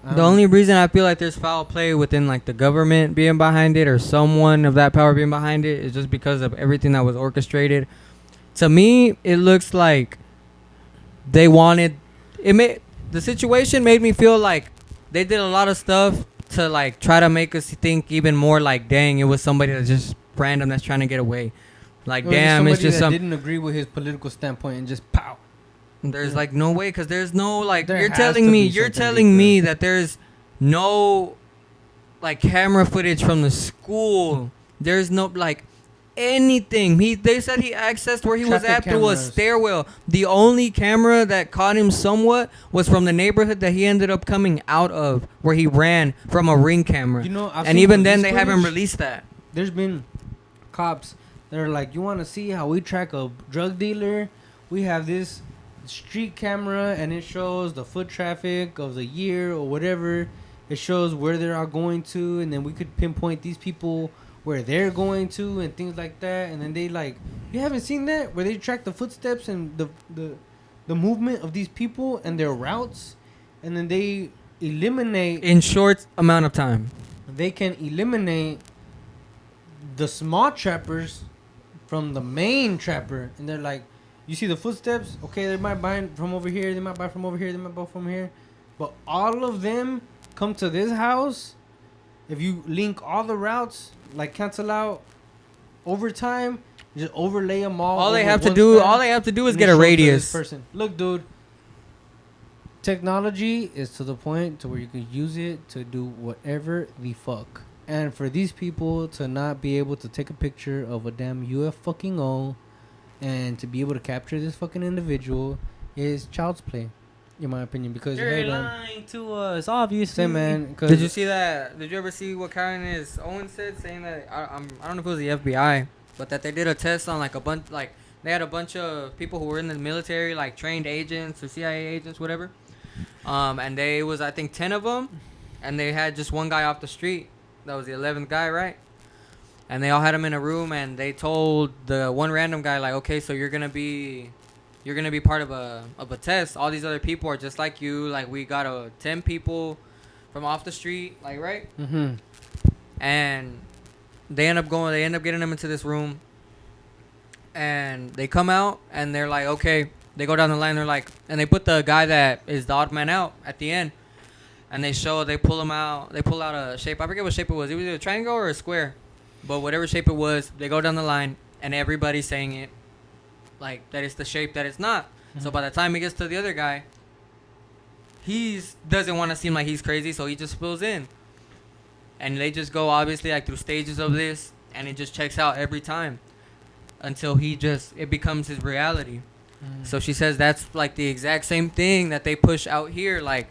The only reason I feel like there's foul play within like the government being behind it or someone of that power being behind it is just because of everything that was orchestrated. To me, it looks like they wanted the situation made me feel like they did a lot of stuff to like try to make us think even more like, dang, it was somebody that's just random that's trying to get away. Like, Or damn, it's somebody just that some. didn't agree with his political standpoint and just pow. There's like no way, because there's no like There you're has telling to me be you're something telling me different. that there's no like camera footage from the school. There's no like anything. They said he accessed where he was Traffic at through a cameras. stairwell. The only camera that caught him somewhat was from the neighborhood that he ended up coming out of, where he ran from a Ring camera. You know, I've and seen even then, police they haven't footage. released that. There's been cops that are like, you want to see how we track a drug dealer? We have this street camera and it shows the foot traffic of the year or whatever. It shows where they are going to, and then we could pinpoint these people where they're going to and things like that. And then they like, you haven't seen that where they track the footsteps and the movement of these people and their routes, and then they eliminate In short amount of time. they can eliminate the small trappers from the main trapper. And they're like, you see the footsteps? Okay, they might buy from over here, they might buy from over here, they might buy from here. But all of them come to this house. If you link all the routes, like cancel out overtime, just overlay them all. All they over have to one do, span, all they have to do is and get it a shows to this radius. person. Look, dude. Technology is to the point to where you can use it to do whatever the fuck. And for these people to not be able to take a picture of a damn UFO and to be able to capture this fucking individual is child's play, in my opinion. Because You're hey, man, lying to us, obviously. say, man, cause Did you see that? Did you ever see what Karen Owen said, saying that I don't know if it was the FBI, but that they did a test on like a bunch, like they had a bunch of people who were in the military, like trained agents or CIA agents, whatever. And they was, I think, 10 of them, and they had just one guy off the street. That was the 11th guy, right? And they all had him in a room, and they told the one random guy, like, okay, so you're gonna be part of a test. All these other people are just like you. Like, we got 10 people from off the street, like, right? mm-hmm. And they end up getting them into this room, and they come out, and they're like, okay. They go down the line, they're like, and they put the guy that is the odd man out at the end, and they pull him out, they pull out a shape. I forget what shape it was. It was either a triangle or a square, but whatever shape it was, they go down the line, and everybody's saying it like that it's the shape that it's not. Mm-hmm. So by the time it gets to the other guy, he doesn't want to seem like he's crazy, so he just spills in, and they just go obviously like through stages of this, and it just checks out every time until it becomes his reality. So she says that's like the exact same thing that they push out here. Like,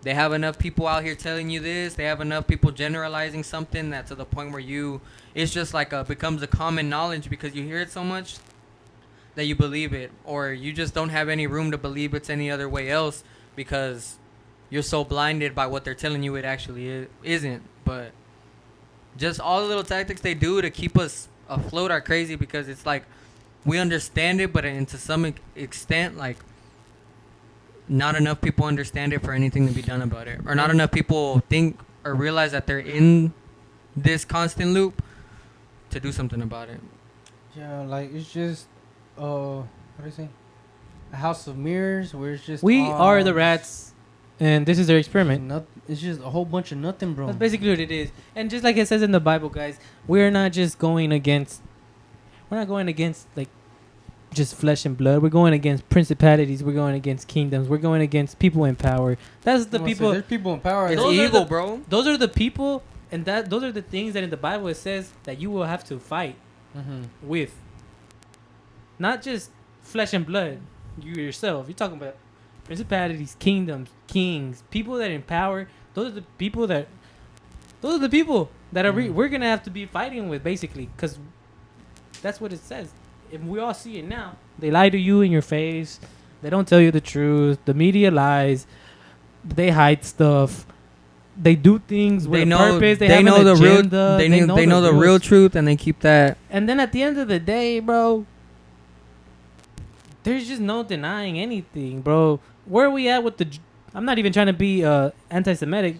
they have enough people out here telling you this. They have enough people generalizing something that to the point where it's just like becomes a common knowledge because you hear it so much that you believe it, or you just don't have any room to believe it's any other way else because you're so blinded by what they're telling you it actually isn't. But just all the little tactics they do to keep us afloat are crazy because it's like, we understand it, but to some extent, like, not enough people understand it for anything to be done about it. Or not enough people think or realize that they're in this constant loop to do something about it. Yeah, like, it's just, what do you say? A house of mirrors where it's just We are the rats, and this is their experiment. It's just a whole bunch of nothing, bro. That's basically what it is. And just like it says in the Bible, guys, we're not going against like just flesh and blood. We're going against principalities. We're going against kingdoms. We're going against people in power. That's the people. There's people in power. It's Those are evil, the- bro. Those are the people, and those are the things that in the Bible it says that you will have to fight Mm-hmm. with. Not just flesh and blood. You yourself. You're talking about principalities, kingdoms, kings, people that in power. Those are the people that are we're gonna have to be fighting with, basically, because that's what it says. If we all see it now, they lie to you in your face. They don't tell you the truth. The media lies. They hide stuff. They do things with a purpose. They have know an the agenda. real. They know the real truth, and they keep that. And then at the end of the day, bro, there's just no denying anything, bro. Where are we at with I'm not even trying to be anti-Semitic,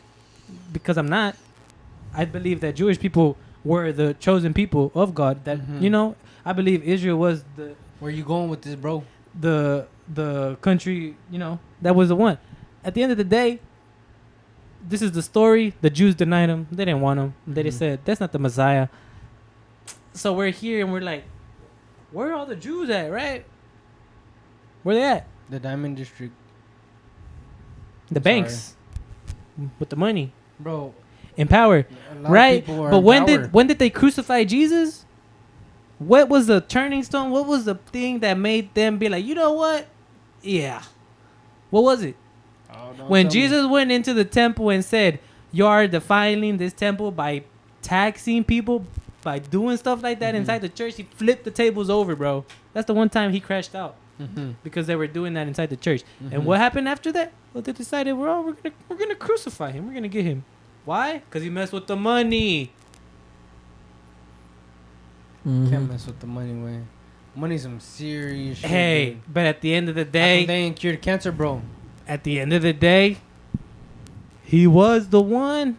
because I'm not. I believe that Jewish people were the chosen people of God. That I believe Israel was Where you going with this, bro? the country, that was the one. At the end of the day, this is the story. The Jews denied him. They didn't want him. They just said, that's not the Messiah. So we're here and we're like, where are all the Jews at, right? Where they at? The Diamond District, The banks. With the money. bro. In power. A lot of Right? people are But in when power. did they crucify Jesus? What was the turning stone? What was the thing that made them be like, you know what? Yeah. What was it? When Jesus went into the temple and said, you are defiling this temple by taxing people, by doing stuff like that inside the church, he flipped the tables over, bro. That's the one time he crashed out because they were doing that inside the church. And what happened after that? Well, they decided we're gonna crucify him. We're gonna get him. Why? Because he messed with the money. Can't mess with the money, way. Money's some serious shit. Hey, dude. but at the end of the day, they ain't cured cancer, bro. at the end of the day, he was the one.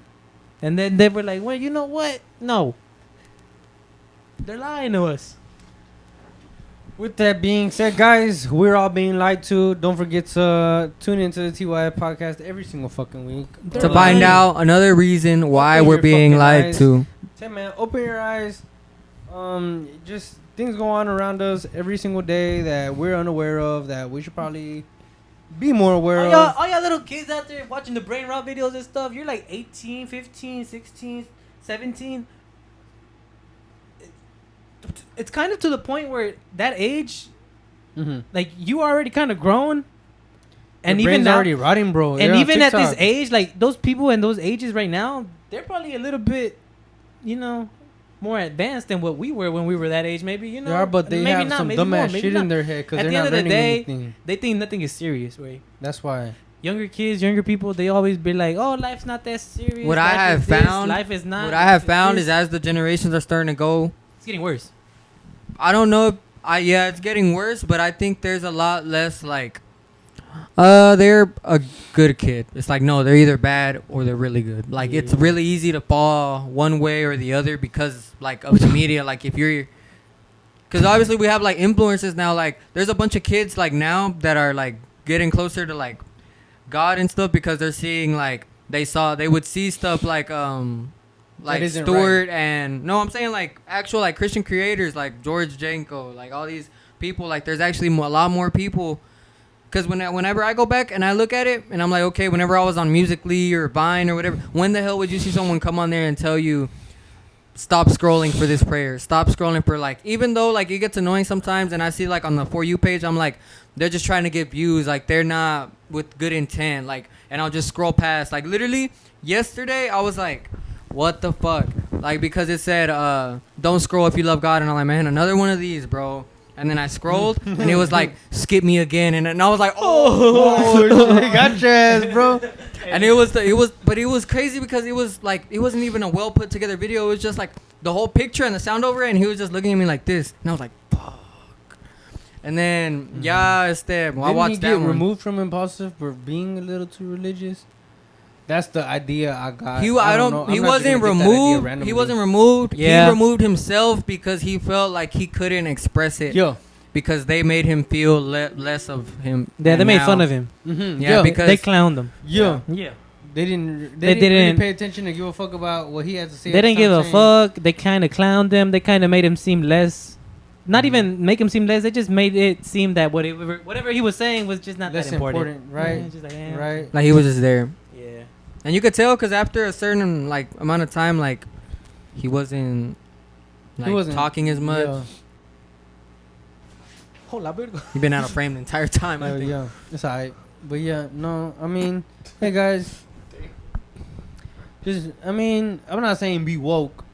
And then they were like, well, you know what? No. They're lying to us. With that being said, guys, we're all being lied to. Don't forget to tune into the TYF Podcast every single fucking week. They're To find lying. out another reason why Open we're your being fucking lied eyes. to. Hey, man, open your eyes. Just things go on around us every single day that we're unaware of, that we should probably be more aware of. All y'all little kids out there watching the brain rot videos and stuff, you're like 18, 15, 16, 17. It's kind of to the point where that age, like you already kind of grown. And Your even brain's now, already rotting, bro. and They're on even at this TikTok. age, like those people in those ages right now, they're probably a little bit, more advanced than what we were when we were that age. Maybe They are, but they maybe have not, some maybe more, dumbass maybe shit not. in their head because At they're the end not of the learning day, anything. They think nothing is serious, right? That's why. Younger kids, younger people, they always be like, "Oh, life's not that serious." What life I have is this, found, life is not. what I have life found this." is as the generations are starting to go, It's getting worse. I don't know. It's getting worse, but I think there's a lot less like, they're a good kid. It's like, no, they're either bad or they're really good. Like, it's really easy to fall one way or the other because, like, of the media. Like, because obviously we have, like, influencers now. Like, there's a bunch of kids, like, now that are, like, getting closer to, like, God and stuff because they're seeing, like, they would see stuff like isn't Stewart and no, I'm saying like actual like Christian creators like George Janko, like all these people. Like there's actually a lot more people. Because whenever I go back and I look at it and I'm like, okay, whenever I was on Musical.ly or Vine or whatever, when the hell would you see someone come on there and tell you, stop scrolling for this prayer, stop scrolling for like, even though like it gets annoying sometimes and I see like on the For You page, I'm like, they're just trying to get views, like they're not with good intent, like, and I'll just scroll past. Like literally yesterday I was like, what the fuck? Like, because it said, don't scroll if you love God. And I'm like, man, another one of these, bro. And then I scrolled, and it was like, skip me again. And I was like, oh. Got your ass, bro. And but it was crazy because it was like, it wasn't even a well put together video. It was just like the whole picture and the sound over it. And he was just looking at me like this. And I was like, fuck. And then, I watched Didn't he that get one. removed from Impulsive for being a little too religious? That's the idea I got. He know. wasn't I'm not just gonna removed. get that idea He randomly. wasn't removed. Yeah. He removed himself because he felt like he couldn't express it. Yo. Because they made him feel less of him. Yeah, they And made now- fun of him. Yeah, Yo. because They clowned him. Yo. Yeah. They didn't They really didn't- pay attention to give a fuck about what he had to say. They at the didn't give time a saying, fuck. They kind of clowned him. They kind of made him seem less. Not even make him seem less. They just made it seem that whatever he was saying was just not Less that important. right? Yeah, just like, Right. like he was just there, Yeah. and you could tell because after a certain like amount of time, like he wasn't talking as much. Yeah. He'd been out of frame the entire time. I think. Yeah, it's alright. But yeah, no, I mean, hey guys, I'm not saying be woke.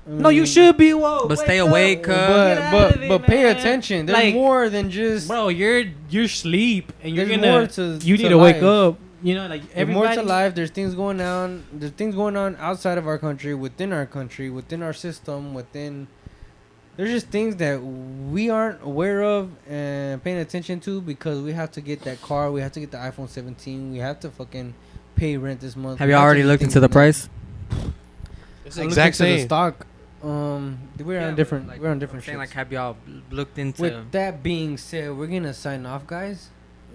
No, you should be woke. But Wake stay up. awake, Get out of it, but pay man. attention. There's Like, more than just. bro. You're sleep, and you're There's gonna. more to. You to need to wake life. up. You know, like There's more everybody. to life. There's things going on. There's things going on outside of our country, within our system, within. There's just things that we aren't aware of and paying attention to because we have to get that car. We have to get the iPhone 17. We have to fucking pay rent this month. Have We you to already do looked things into the like that. price? It's I the looked exact into the same. stock. We're on different. Like, we're on I'm different saying, shits. like, have y'all looked into? With that being said, we're gonna sign off, guys.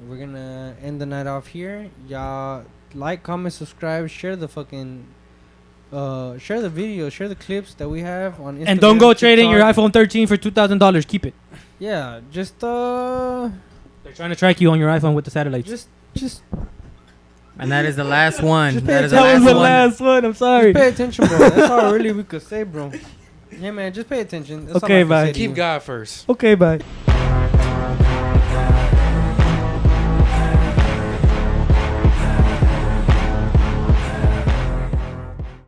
We're gonna end the night off here. Y'all like, comment, subscribe, share the fucking, share the video, share the clips that we have on Instagram. And don't go trade in your TikTok. iPhone 13 for $2,000. Keep it. Yeah, just They're trying to track you on your iPhone with the satellites. just And that is the last one. Just That is the that last was the one. last one. I'm sorry. pay attention, bro. That's all really we could say, bro. Yeah, man, just pay attention. That's all Okay, I can bye. say to Keep you. God first. Okay, bye.